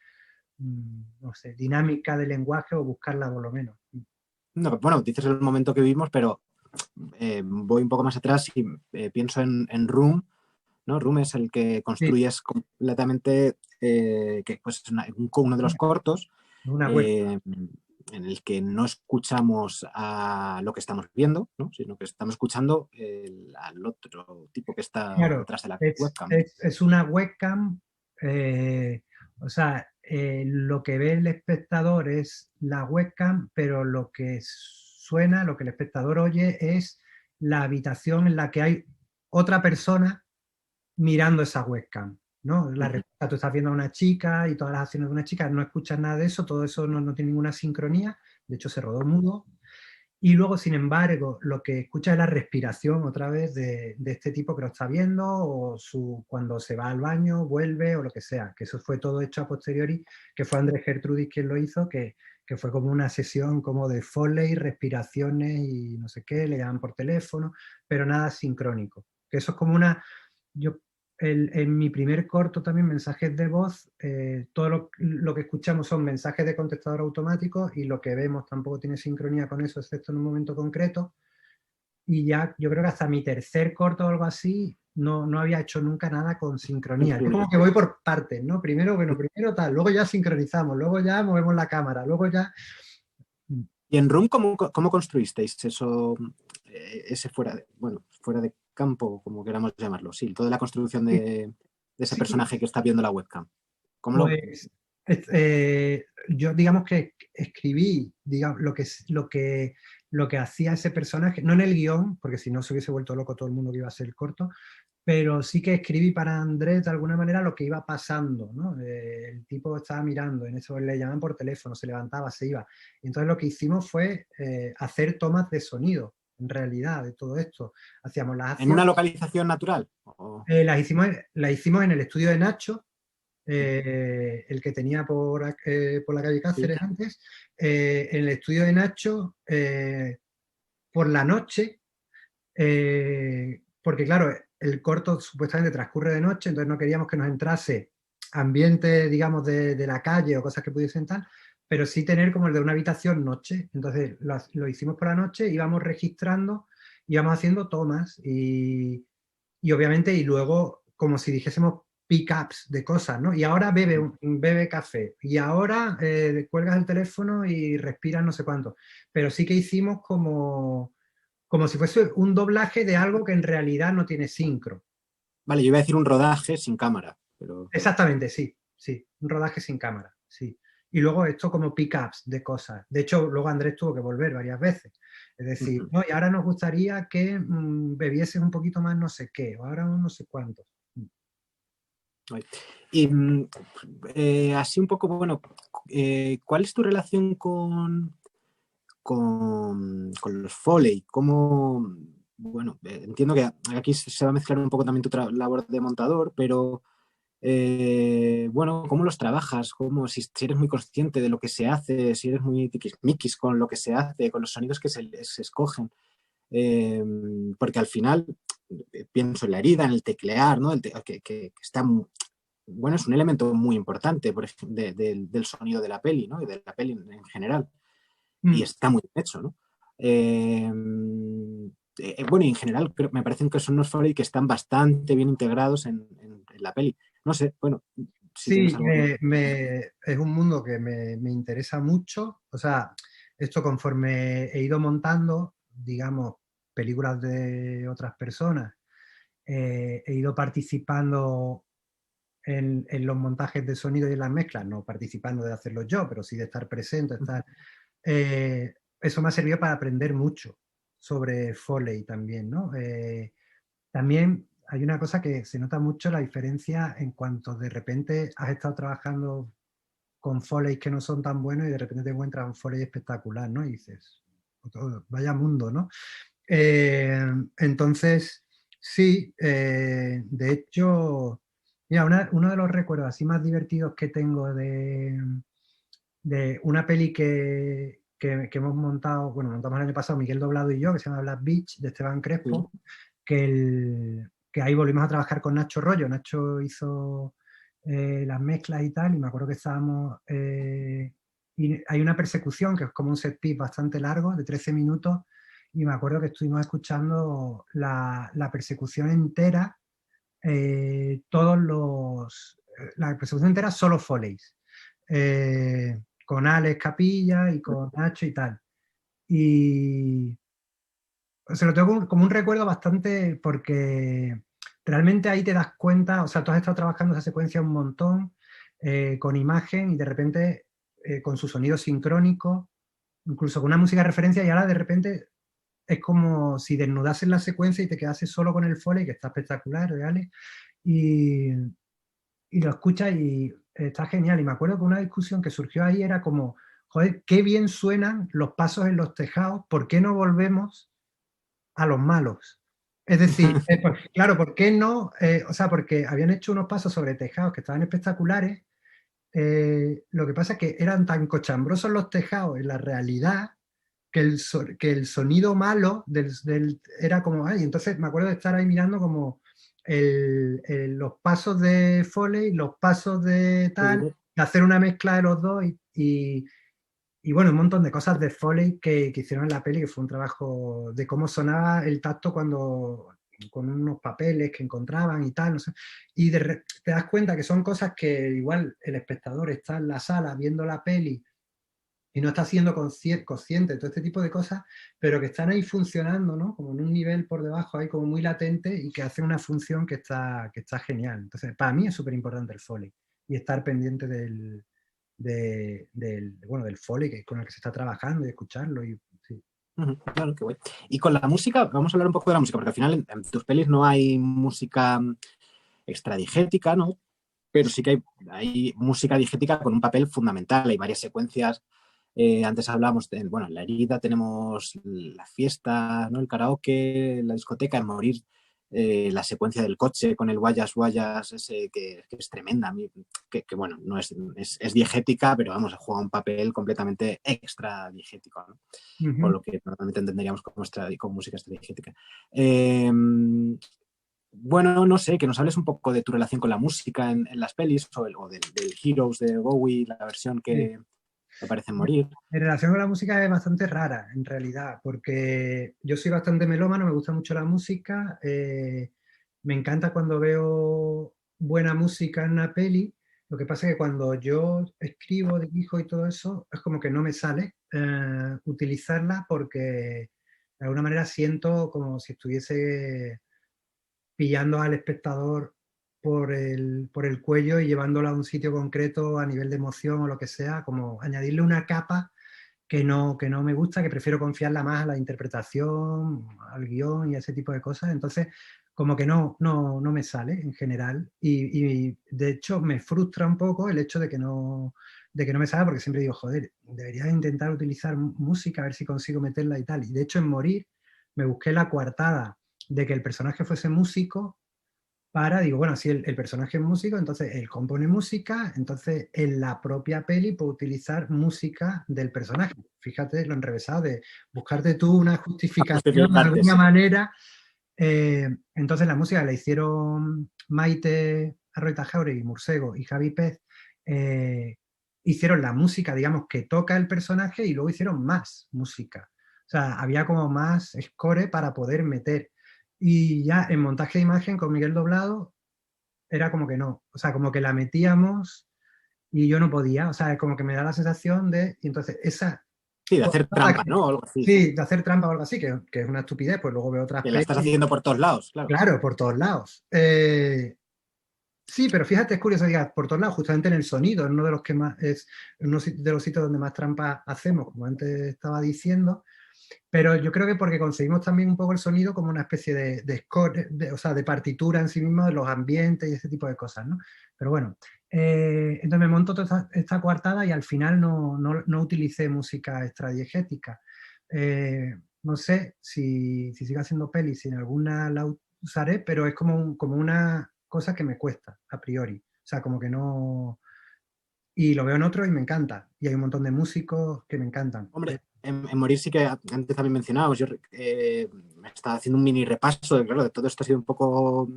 no sé, dinámica de lenguaje o buscarla por lo menos. No, bueno, dices el momento que vivimos, pero voy un poco más atrás y pienso en Room, ¿no? Room es el que Sí, construyes completamente, que pues, es uno de los cortos, una web. en el que no escuchamos a lo que estamos viendo, ¿no? Sino que estamos escuchando al otro tipo que está Claro, detrás de la es, webcam. es, es una webcam, o sea, lo que ve el espectador es la webcam, pero lo que suena, lo que el espectador oye es la habitación en la que hay otra persona mirando esa webcam, ¿no? La respuesta, tú estás viendo a una chica y todas las acciones de una chica, no escuchas nada de eso, todo eso no tiene ninguna sincronía, de hecho se rodó mudo, y luego, sin embargo, lo que escucha es la respiración otra vez de este tipo que lo está viendo, o cuando se va al baño, vuelve, o lo que sea, que eso fue todo hecho a posteriori, que fue Andrés Gertrudis quien lo hizo, que fue como una sesión como de Foley, respiraciones y no sé qué, le llaman por teléfono, pero nada sincrónico. Que eso es como una... Yo en mi primer corto también, mensajes de voz, todo lo que escuchamos son mensajes de contestador automático y lo que vemos tampoco tiene sincronía con eso, excepto en un momento concreto. Y ya yo creo que hasta mi tercer corto o algo así no había hecho nunca nada con sincronía. Yo como que voy por partes, ¿no? Primero, bueno, primero tal, luego ya sincronizamos, luego ya movemos la cámara, luego ya... ¿Y en Room cómo construisteis eso, ese fuera de campo, como queramos llamarlo? Sí, toda la construcción de ese Sí, personaje que está viendo la webcam. ¿Cómo lo...? pues yo digamos que escribí digamos, lo que hacía ese personaje, no en el guión, porque si no se hubiese vuelto loco todo el mundo que iba a ser el corto, pero sí que escribí para Andrés de alguna manera lo que iba pasando, ¿no? El tipo estaba mirando, en eso le llamaban por teléfono, se levantaba, se iba. Y entonces lo que hicimos fue hacer tomas de sonido, en realidad, de todo esto. Hacíamos las ¿En una acciones, localización natural? las hicimos en el estudio de Nacho, el que tenía por la calle Sí. Cáceres antes, en el estudio de Nacho, por la noche, porque claro, el corto supuestamente transcurre de noche, entonces no queríamos que nos entrase ambiente, digamos, de la calle o cosas que pudiesen tal, pero sí tener como el de una habitación noche. Entonces lo hicimos por la noche, íbamos registrando, íbamos haciendo tomas y obviamente, y luego como si dijésemos pick-ups de cosas, ¿no? Y ahora bebe café, y ahora cuelgas el teléfono y respiras no sé cuánto. Pero sí que hicimos como si fuese un doblaje de algo que en realidad no tiene sincro. Vale, yo iba a decir un rodaje sin cámara, pero... Exactamente, sí, sí, un rodaje sin cámara, sí. Y luego esto como pick-ups de cosas. De hecho, luego Andrés tuvo que volver varias veces. Es decir, no, y ahora nos gustaría que bebieses un poquito más no sé qué, o ahora un no sé cuánto. Y así un poco, bueno, ¿cuál es tu relación con los Foley? ¿Cómo, bueno, entiendo que aquí se va a mezclar un poco también tu labor de montador, pero bueno, ¿cómo los trabajas? Si eres muy consciente de lo que se hace, si eres muy tiquismiquis con lo que se hace, con los sonidos que se escogen? Porque al final pienso en la herida, en el teclear, ¿no? Que está, bueno, es un elemento muy importante por ejemplo, del sonido de la peli, ¿no? Y de la peli en general. Y Mm. está muy bien hecho, ¿no? Bueno, y en general me parecen que son unos Foley que están bastante bien integrados en la peli. No sé, bueno, si tienes Sí, algo que... es un mundo que me interesa mucho. O sea, esto conforme he ido montando, digamos, películas de otras personas, he ido participando en los montajes de sonido y en las mezclas, no participando de hacerlo yo, pero sí de estar presente, estar... eso me ha servido para aprender mucho sobre Foley también, ¿no? También hay una cosa que se nota mucho la diferencia en cuanto de repente has estado trabajando con Foley que no son tan buenos y de repente te encuentras un Foley espectacular, ¿no? Y dices, "Oh, vaya mundo, ¿no?" Entonces, sí, de hecho, mira, uno de los recuerdos así más divertidos que tengo de una peli que hemos montado, bueno, montamos el año pasado Miguel Doblado y yo, que se llama Black Beach, de Esteban Sí. Crespo, que ahí volvimos a trabajar con Nacho Rollo. Nacho hizo las mezclas y tal, y me acuerdo que estábamos... y hay una persecución que es como un set piece bastante largo, de 13 minutos, y me acuerdo que estuvimos escuchando la persecución entera, la persecución entera solo Foleys, con Alex Capilla y con Nacho y tal. Y se lo tengo como un recuerdo bastante, porque realmente ahí te das cuenta, o sea, tú has estado trabajando esa secuencia un montón, con imagen y de repente con su sonido sincrónico, incluso con una música de referencia, y ahora de repente es como si desnudases la secuencia y te quedases solo con el Foley, que está espectacular, ¿vale? Y, y lo escuchas y está genial. Y me acuerdo que una discusión que surgió ahí era como, joder, qué bien suenan los pasos en los tejados, ¿por qué no volvemos a los malos? Es decir, claro, ¿por qué no? O sea, porque habían hecho unos pasos sobre tejados que estaban espectaculares. Lo que pasa es que eran tan cochambrosos los tejados en la realidad que el sonido malo era como... Ay, entonces me acuerdo de estar ahí mirando como los pasos de Foley, los pasos de tal, de hacer una mezcla de los dos y bueno, un montón de cosas de Foley que hicieron en la peli, que fue un trabajo de cómo sonaba el tacto cuando con unos papeles que encontraban y tal, no sé. Y te das cuenta que son cosas que igual el espectador está en la sala viendo la peli y no está siendo consciente de todo este tipo de cosas, pero que están ahí funcionando, ¿no? Como en un nivel por debajo, ahí como muy latente y que hacen una función que está genial. Entonces, para mí es súper importante el Foley y estar pendiente bueno, del Foley con el que se está trabajando y escucharlo. Y, sí. Claro, qué guay. Y con la música, vamos a hablar un poco de la música, porque al final en tus pelis no hay música extradigética, ¿no? Pero sí que hay música digética con un papel fundamental. Hay varias secuencias. Antes hablábamos de, bueno, en La herida tenemos la fiesta, ¿no? El karaoke, la discoteca, en Morir, la secuencia del coche con el guayas guayas, ese que es tremenda, que bueno, no es diegética, pero vamos, juega un papel completamente extra diegético, ¿no? O lo que normalmente entenderíamos como música extradigética. Bueno, no sé, que nos hables un poco de tu relación con la música en las pelis o del Heroes de Bowie, la versión que me parece Morir. Mi relación con la música es bastante rara, en realidad, porque yo soy bastante melómano, me gusta mucho la música, me encanta cuando veo buena música en una peli. Lo que pasa es que cuando yo escribo, dirijo y todo eso, es como que no me sale utilizarla, porque de alguna manera siento como si estuviese pillando al espectador por el cuello y llevándolo a un sitio concreto a nivel de emoción o lo que sea, como añadirle una capa que no me gusta, que prefiero confiarla más a la interpretación, al guión y a ese tipo de cosas. Entonces, como que no me sale en general. Y de hecho me frustra un poco el hecho de que no me salga, porque siempre digo, joder, debería intentar utilizar música, a ver si consigo meterla y tal. Y de hecho en Morir me busqué la coartada de que el personaje fuese músico, digo, bueno, si el personaje es músico, entonces él compone música, entonces en la propia peli puede utilizar música del personaje. Fíjate lo enrevesado de buscarte tú una justificación de alguna manera. Entonces la música la hicieron Maite Arroita Jauregui, Mursego y Javi Pez, hicieron la música, digamos, que toca el personaje y luego hicieron más música. O sea, había como más score para poder meter. Y ya en montaje de imagen con Miguel Doblado era como que no, o sea, como que la metíamos y yo no podía, o sea, como que me da la sensación y entonces esa... Sí, de hacer trampa, ¿no? O algo así. Sí, de hacer trampa o algo así, que es una estupidez, pues luego veo otras que la estás haciendo por todos lados, claro. Claro, por todos lados. Sí, pero fíjate, es curioso, digas, por todos lados, justamente en el sonido, es uno de los que más es uno de los sitios donde más trampa hacemos, como antes estaba diciendo. Pero yo creo que porque conseguimos también un poco el sonido como una especie de score, o sea, de partitura en sí mismo, de los ambientes y ese tipo de cosas, ¿no? Pero bueno, entonces me monto toda esta coartada y al final no utilicé música extradiegética. No sé si sigo haciendo pelis, si en alguna la usaré, pero es como una cosa que me cuesta a priori. O sea, como que no... Y lo veo en otro y me encanta. Y hay un montón de músicos que me encantan. Hombre, en Morir sí que antes también mencionábamos, yo me estaba haciendo un mini repaso, claro, de todo esto ha sido un poco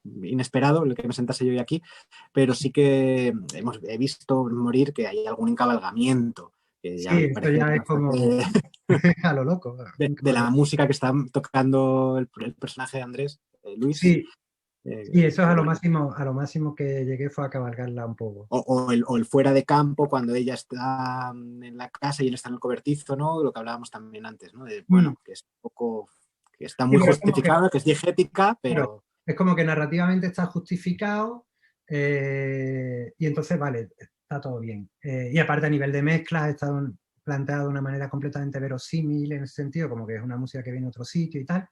inesperado el que me sentase yo hoy aquí, pero sí que he visto morir que hay algún encabalgamiento, que ya Sí, me esto parece ya es como bastante a lo loco. de la música que está tocando el personaje de Andrés, Luis. Sí, sí, eso es Que bueno, a lo máximo que llegué fue a cabalgarla un poco. o el fuera de campo cuando ella está en la casa y él está en el cobertizo, ¿no? Lo que hablábamos también antes, ¿no? De, Mm. bueno, que es un poco, que está Sí, muy pero es como que, justificado, que es diegética, claro, pero es como que narrativamente está justificado y entonces, vale, está todo bien. Y aparte a nivel de mezcla está planteado de una manera completamente verosímil en ese sentido, como que es una música que viene de otro sitio y tal.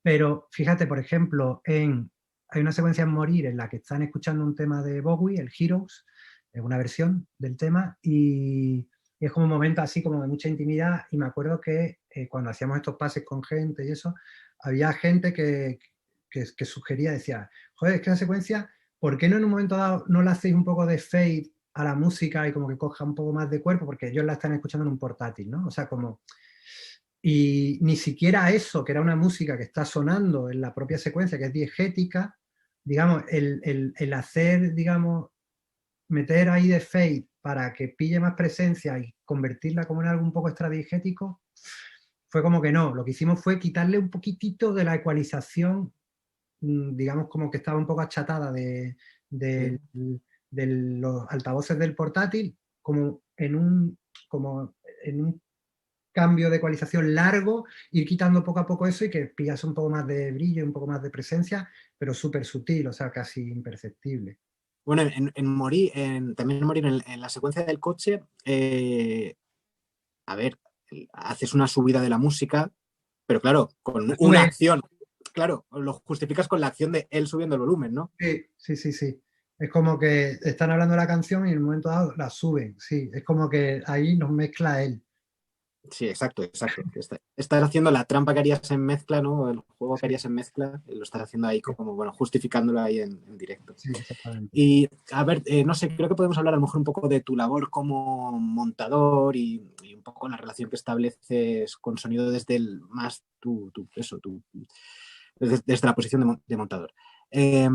Pero fíjate, por ejemplo, hay una secuencia en Morir en la que están escuchando un tema de Bowie, el Heroes, es una versión del tema, y es como un momento así como de mucha intimidad, y me acuerdo que cuando hacíamos estos pases con gente y eso, había gente que sugería, decía, joder, es que la secuencia, ¿por qué no en un momento dado no le hacéis un poco de fade a la música y como que coja un poco más de cuerpo? Porque ellos la están escuchando en un portátil, ¿no? O sea, como y ni siquiera eso, que era una música que está sonando en la propia secuencia, que es diegética, digamos, el hacer, digamos, meter ahí de fade para que pille más presencia y convertirla como en algo un poco extradiegético, fue como que no. Lo que hicimos fue quitarle un poquitito de la ecualización, digamos, como que estaba un poco achatada de, de los altavoces del portátil, como en un cambio de ecualización largo, ir quitando poco a poco eso y que pillas un poco más de brillo, un poco más de presencia, pero súper sutil, o sea, casi imperceptible. bueno, también morir en la secuencia del coche, a ver, haces una subida de la música, pero claro, con una Sube, acción, claro, lo justificas con la acción de él subiendo el volumen, ¿no? sí, sí, sí, sí. Es como que están hablando de la canción y en el momento dado la suben, sí. Es como que ahí nos mezcla él. Sí, exacto, exacto. Estás haciendo la trampa que harías en mezcla, ¿no? El juego que Sí, harías en mezcla, lo estás haciendo ahí sí, como, bueno, justificándolo ahí en directo. sí, exactamente. Y, a ver, no sé, creo que podemos hablar a lo mejor un poco de tu labor como montador y un poco la relación que estableces con sonido desde desde la posición de montador. Eh,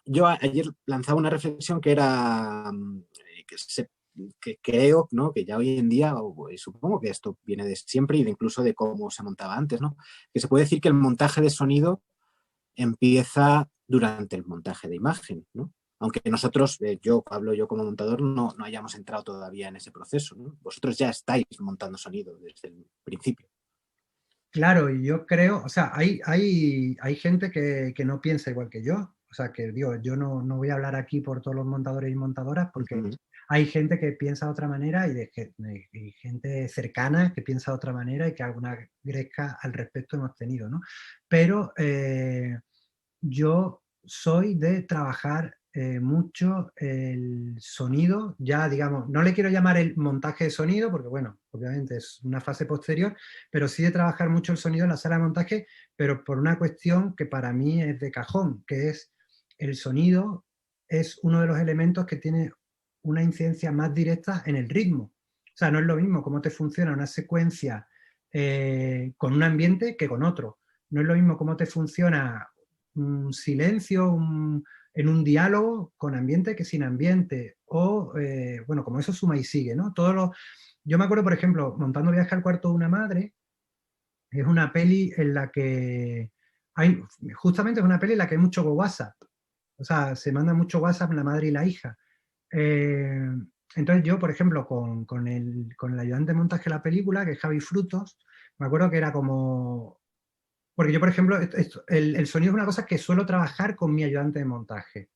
yo ayer lanzaba una reflexión que era que creo, ¿no? Que ya hoy en día, y supongo que esto viene de siempre y de incluso de cómo se montaba antes, ¿no? Que se puede decir que el montaje de sonido empieza durante el montaje de imagen, ¿no? Aunque nosotros, hablo yo como montador, no hayamos entrado todavía en ese proceso, ¿no? Vosotros ya estáis montando sonido desde el principio. Claro, y yo creo, o sea, hay gente que no piensa igual que yo. O sea, que digo, yo no voy a hablar aquí por todos los montadores y montadoras porque Ujú. hay gente que piensa de otra manera y gente cercana que piensa de otra manera y que alguna gresca al respecto hemos tenido, ¿no? Pero yo soy de trabajar mucho el sonido, ya digamos, no le quiero llamar el montaje de sonido, porque bueno, obviamente es una fase posterior, pero sí de trabajar mucho el sonido en la sala de montaje, pero por una cuestión que para mí es de cajón, que es el sonido es uno de los elementos que tiene una incidencia más directa en el ritmo. O sea, no es lo mismo cómo te funciona una secuencia con un ambiente que con otro. No es lo mismo cómo te funciona un silencio, en un diálogo con ambiente que sin ambiente. O, bueno, como eso suma y sigue, ¿no? Yo me acuerdo, por ejemplo, montando Viaje al cuarto de una madre, es una peli en la que justamente es una peli en la que hay mucho WhatsApp. O sea, se manda mucho WhatsApp la madre y la hija. Eh, entonces yo, por ejemplo, con el ayudante de montaje de la película, que es Javi Frutos, me acuerdo que era como porque yo, por ejemplo, el sonido es una cosa que suelo trabajar con mi ayudante de montaje.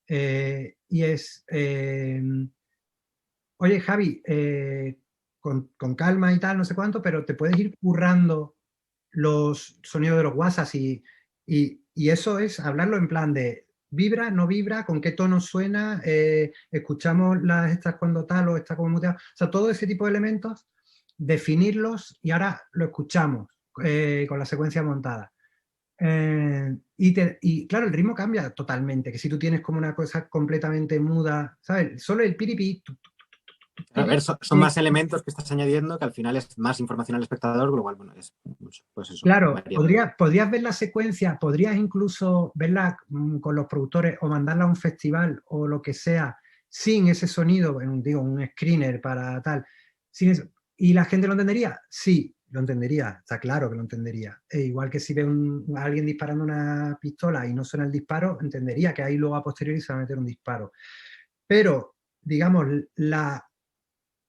Y es, oye Javi, con calma y tal, no sé cuánto, pero te puedes ir currando los sonidos de los WhatsApp y eso es hablarlo en plan de vibra, no vibra, con qué tono suena, escuchamos las estas cuando tal o está como muteado. O sea, todo ese tipo de elementos, definirlos y ahora lo escuchamos con la secuencia montada. Y claro, el ritmo cambia totalmente, que si tú tienes como una cosa completamente muda, ¿sabes? Solo el piripi, A ver, son más elementos que estás añadiendo que al final es más información al espectador, con lo cual, bueno, es pues eso. Claro, podrías ver la secuencia, podrías incluso verla con los productores o mandarla a un festival o lo que sea, sin ese sonido, digo, un screener para tal. ¿Y la gente lo entendería? Sí, lo entendería, está claro que lo entendería. Igual que si ve a alguien disparando una pistola y no suena el disparo, entendería que ahí luego a posteriori se va a meter un disparo. Pero, digamos, la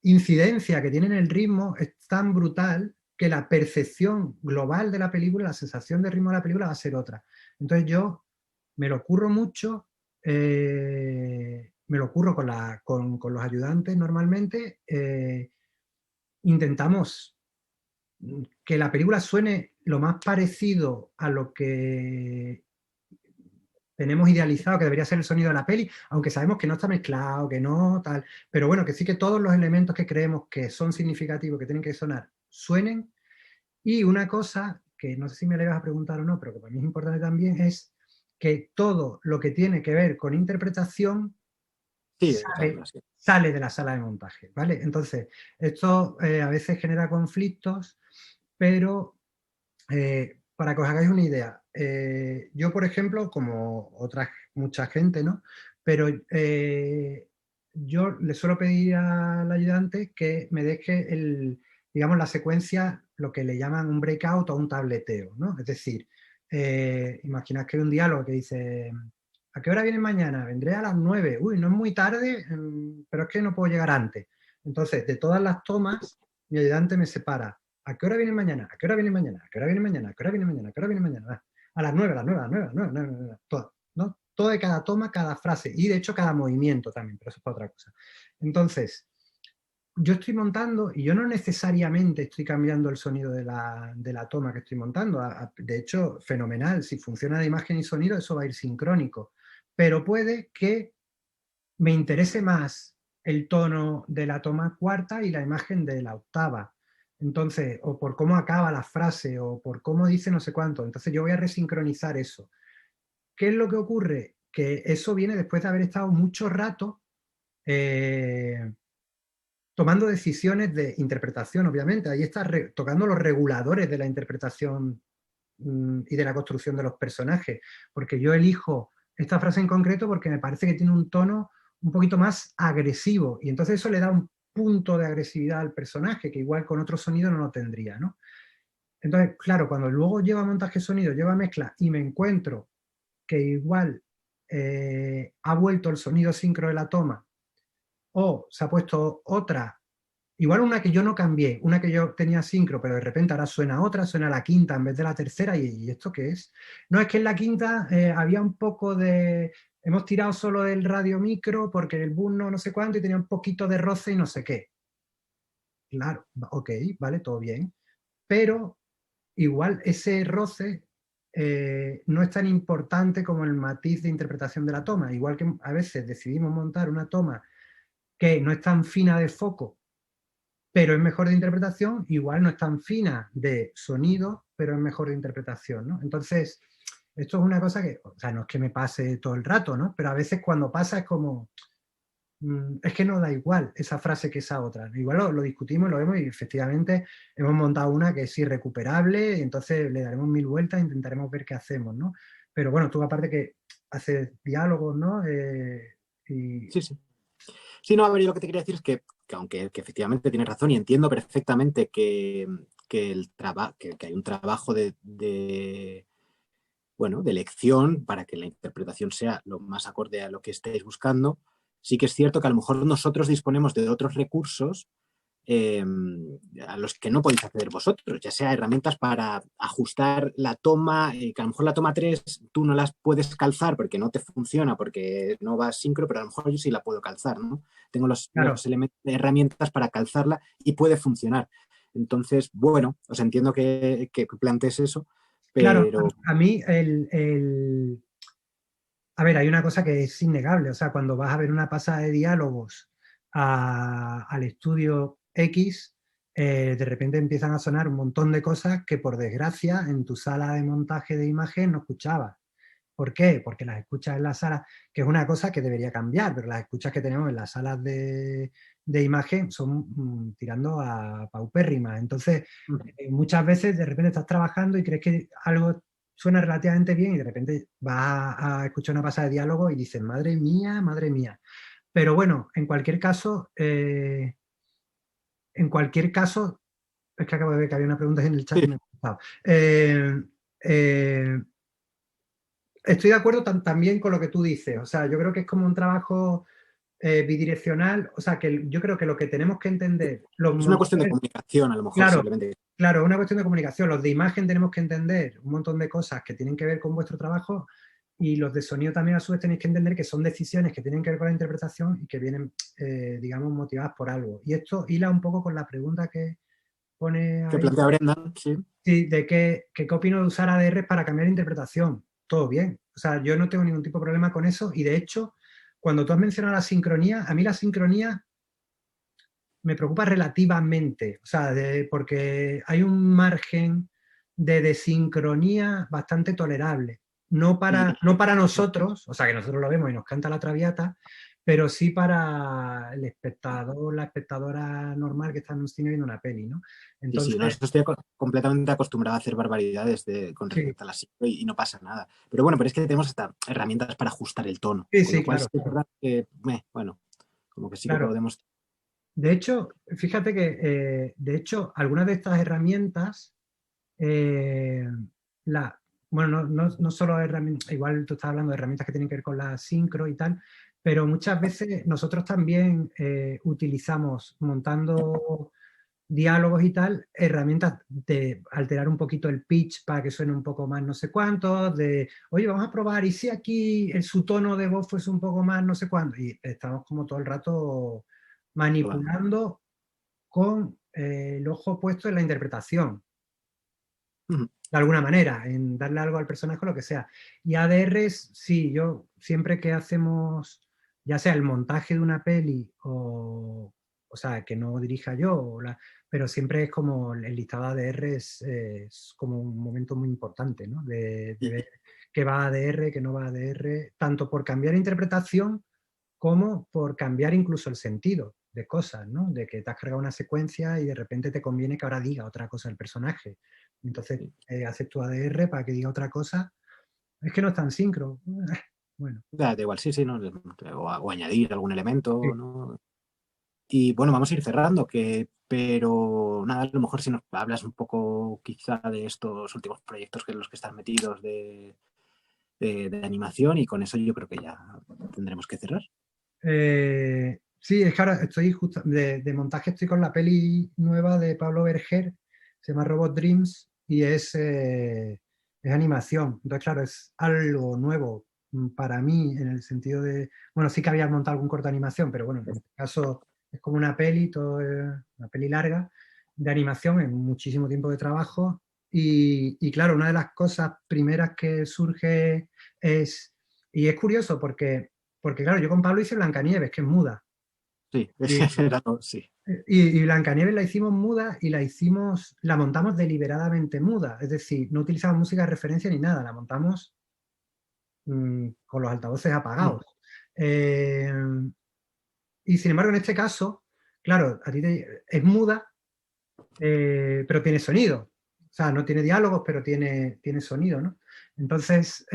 incidencia que tiene en el ritmo es tan brutal que la percepción global de la película, la sensación de ritmo de la película va a ser otra. Entonces yo me lo curro mucho, me lo curro con los ayudantes normalmente, intentamos que la película suene lo más parecido a lo que tenemos idealizado que debería ser el sonido de la peli, aunque sabemos que no está mezclado, que no tal, pero bueno, que sí que todos los elementos que creemos que son significativos, que tienen que sonar, suenen. Y una cosa que no sé si me le vas a preguntar o no, pero que para mí es importante también, es que todo lo que tiene que ver con interpretación Sí, sale de la sala de montaje, ¿vale? Entonces, esto a veces genera conflictos, pero para que os hagáis una idea, yo, por ejemplo, como mucha gente, ¿no? Pero yo le suelo pedir al ayudante que me deje digamos, la secuencia, lo que le llaman un breakout o un tableteo, ¿no? Es decir, imaginad que hay un diálogo que dice, ¿a qué hora viene mañana? Vendré a las 9. Uy, no es muy tarde, pero es que no puedo llegar antes. Entonces, de todas las tomas, mi ayudante me separa. ¿A qué hora viene mañana? ¿A qué hora viene mañana? ¿A qué hora viene mañana? ¿A qué hora viene mañana? ¿A qué hora viene mañana? A las 9, a las 9, a las 9, a las 9, a las 9, todo, ¿no? Todo de cada toma, cada frase y de hecho cada movimiento también, pero eso es para otra cosa. Entonces, yo estoy montando y yo no necesariamente estoy cambiando el sonido de la toma que estoy montando. De hecho, fenomenal. Si funciona de imagen y sonido, eso va a ir sincrónico. Pero puede que me interese más el tono de la toma cuarta y la imagen de la octava. Entonces, o por cómo acaba la frase, o por cómo dice no sé cuánto. Entonces yo voy a resincronizar eso. ¿Qué es lo que ocurre? Que eso viene después de haber estado mucho rato tomando decisiones de interpretación, obviamente. Ahí está tocando los reguladores de la interpretación y de la construcción de los personajes. Porque yo elijo esta frase en concreto porque me parece que tiene un tono un poquito más agresivo. Y entonces eso le da un punto de agresividad al personaje que igual con otro sonido no lo tendría, ¿no? Entonces, claro, cuando luego lleva montaje sonido, lleva mezcla y me encuentro que igual ha vuelto el sonido sincro de la toma o se ha puesto otra, igual una que yo no cambié, una que yo tenía sincro, pero de repente ahora suena otra, suena la quinta en vez de la tercera, ¿y esto qué es? No, es que en la quinta había un poco de... Hemos tirado solo del radio micro porque el bus no sé cuánto y tenía un poquito de roce y no sé qué. Claro, ok, vale, todo bien. Pero igual ese roce no es tan importante como el matiz de interpretación de la toma. Igual que a veces decidimos montar una toma que no es tan fina de foco, pero es mejor de interpretación, igual no es tan fina de sonido, pero es mejor de interpretación, ¿no? Entonces, esto es una cosa que, o sea, no es que me pase todo el rato, ¿no? Pero a veces cuando pasa es como, es que no da igual esa frase que esa otra. Igual lo discutimos, lo vemos y efectivamente hemos montado una que es irrecuperable y entonces le daremos 1000 vueltas e intentaremos ver qué hacemos, ¿no? Pero bueno, tú aparte que haces diálogos, ¿no? Sí, sí. Sí, no, a ver, yo lo que te quería decir es que aunque que efectivamente tienes razón y entiendo perfectamente que hay un trabajo bueno, de elección para que la interpretación sea lo más acorde a lo que estéis buscando, sí que es cierto que a lo mejor nosotros disponemos de otros recursos a los que no podéis acceder vosotros, ya sea herramientas para ajustar la toma, que a lo mejor la toma 3 tú no las puedes calzar porque no te funciona, porque no va sincro, pero a lo mejor yo sí la puedo calzar, ¿no? Tengo Claro. los elementos, herramientas para calzarla y puede funcionar. Entonces, bueno, os entiendo que plantees eso, Claro, pero... a mí a ver, hay una cosa que es innegable, o sea, cuando vas a ver una pasada de diálogos al estudio X, de repente empiezan a sonar un montón de cosas que por desgracia en tu sala de montaje de imagen no escuchabas. ¿Por qué? Porque las escuchas en las salas, que es una cosa que debería cambiar, pero las escuchas que tenemos en las salas de imagen son tirando a paupérrimas. Entonces, muchas veces de repente estás trabajando y crees que algo suena relativamente bien y de repente vas a escuchar una pasada de diálogo y dices, madre mía, madre mía. Pero bueno, en cualquier caso, es que acabo de ver que había una pregunta en el chat que me ha gustado. Estoy de acuerdo también con lo que tú dices. O sea, yo creo que es como un trabajo bidireccional. O sea, que yo creo que lo que tenemos que entender... Es una cuestión de comunicación, a lo mejor, Claro, simplemente. claro, es una cuestión de comunicación. Los de imagen tenemos que entender un montón de cosas que tienen que ver con vuestro trabajo y los de sonido también a su vez tenéis que entender que son decisiones que tienen que ver con la interpretación y que vienen, digamos, motivadas por algo. Y esto hila un poco con la pregunta que pone Que ahí. plantea Brendan, sí. Sí, de qué opino de usar ADR para cambiar interpretación. Todo bien. O sea, yo no tengo ningún tipo de problema con eso y de hecho, cuando tú has mencionado la sincronía, a mí la sincronía me preocupa relativamente, o sea, porque hay un margen de desincronía bastante tolerable. No para nosotros, o sea, que nosotros lo vemos y nos canta la traviata, pero sí para el espectador, la espectadora normal que está en un cine viendo una peli, ¿no? Sí, no, Entonces, estoy completamente acostumbrado a hacer barbaridades con sí, respecto a la sincro y no pasa nada. Pero bueno, pero es que tenemos hasta herramientas para ajustar el tono, sí, con sí, lo cual claro, sí es verdad que, bueno, como que sí que claro. podemos... De hecho, fíjate que, de hecho, algunas de estas herramientas, eh, la, bueno, no solo herramientas, igual tú estás hablando de herramientas que tienen que ver con la sincro y tal, pero muchas veces nosotros también utilizamos, montando diálogos y tal, herramientas de alterar un poquito el pitch para que suene un poco más no sé cuánto, de, oye, vamos a probar, y si aquí su tono de voz fuese un poco más no sé cuánto, y estamos como todo el rato manipulando con el ojo puesto en la interpretación, de alguna manera, en darle algo al personaje o lo que sea. Y ADRs, sí, yo siempre que hacemos, ya sea el montaje de una peli o sea, que no dirija yo, pero siempre es como el listado de ADRs es como un momento muy importante, ¿no? De ver qué va a ADR, qué no va a ADR, tanto por cambiar interpretación como por cambiar incluso el sentido de cosas, ¿no? De que te has cargado una secuencia y de repente te conviene que ahora diga otra cosa el personaje. Entonces haces tu ADR para que diga otra cosa. Es que no es tan sincro. Bueno. Da igual, sí, sí, ¿no? O añadir algún Sí. elemento, ¿no? Y bueno, vamos a ir cerrando, pero nada, a lo mejor si nos hablas un poco quizá de estos últimos proyectos que en los que están metidos de animación y con eso yo creo que ya tendremos que cerrar. Sí, es que ahora estoy justo de montaje, estoy con la peli nueva de Pablo Berger, se llama Robot Dreams y es animación. Entonces, claro, es algo nuevo para mí en el sentido de, bueno, sí que había montado algún corto de animación, pero bueno, en este caso es como una peli, una peli larga de animación en muchísimo tiempo de trabajo y claro, una de las cosas primeras que surge y es curioso porque claro, yo con Pablo hice Blancanieves, que es muda. Sí, Y, sí. y Blancanieves la hicimos muda y la montamos deliberadamente muda. Es decir, no utilizamos música de referencia ni nada, la montamos con los altavoces apagados. Eh, y sin embargo, en este caso, claro, es muda, pero tiene sonido. O sea, no tiene diálogos, pero tiene sonido, ¿no? Entonces,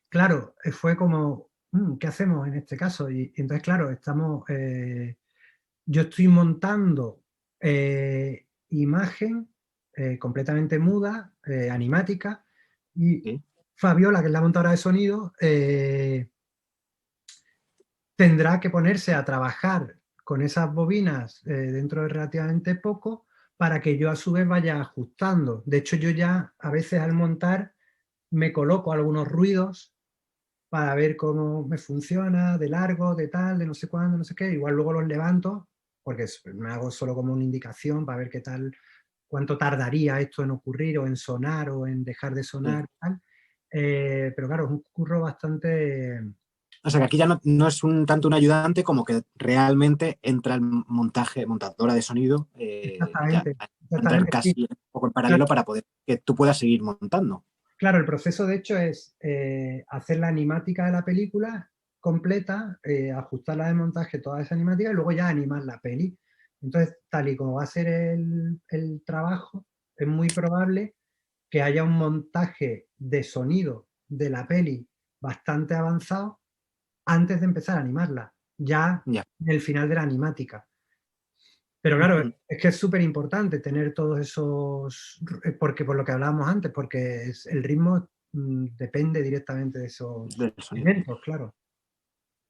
claro, fue como, ¿qué hacemos en este caso? Y entonces, claro, yo estoy montando imagen completamente muda, animática, y Sí. Fabiola, que es la montadora de sonido, tendrá que ponerse a trabajar con esas bobinas dentro de relativamente poco para que yo a su vez vaya ajustando. De hecho, yo ya a veces al montar me coloco algunos ruidos para ver cómo me funciona, de largo, de tal, de no sé cuándo, no sé qué. Igual luego los levanto, porque me hago solo como una indicación para ver qué tal, cuánto tardaría esto en ocurrir o en sonar o en dejar de Sí. sonar. Tal. Pero claro, es un curro bastante... O sea que aquí ya no es tanto un ayudante como que realmente entra el montadora de sonido ya Exactamente, a entrar exactamente, sí. casi un poco en paralelo para poder que tú puedas seguir montando. Claro, el proceso de hecho es hacer la animática de la película completa, ajustar la de montaje, toda esa animática, y luego ya animar la peli. Entonces, tal y como va a ser el trabajo, es muy probable que haya un montaje de sonido de la peli bastante avanzado antes de empezar a animarla, ya Ya. en el final de la animática. Pero claro, Ujú. es que es súper importante tener todos esos, porque por lo que hablábamos antes, porque el ritmo depende directamente de esos Del sonido. elementos, claro.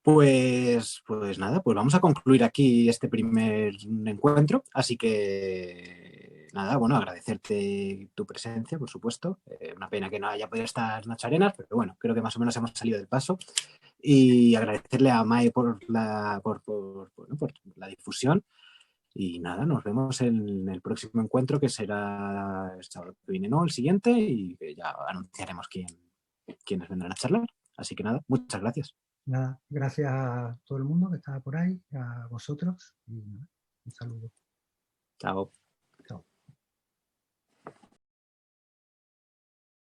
Pues nada, pues vamos a concluir aquí este primer encuentro. Así que nada, bueno, agradecerte tu presencia, por supuesto. Una pena que no haya podido estar Nacho Arenas, pero bueno, creo que más o menos hemos salido del paso. Y agradecerle a Mae bueno, por la difusión. Y nada, nos vemos en el próximo encuentro, que será el sábado que viene, ¿no? El siguiente, y que ya anunciaremos quiénes vendrán a charlar. Así que nada, muchas gracias. Nada, gracias a todo el mundo que estaba por ahí, a vosotros, y nada, un saludo. Chao.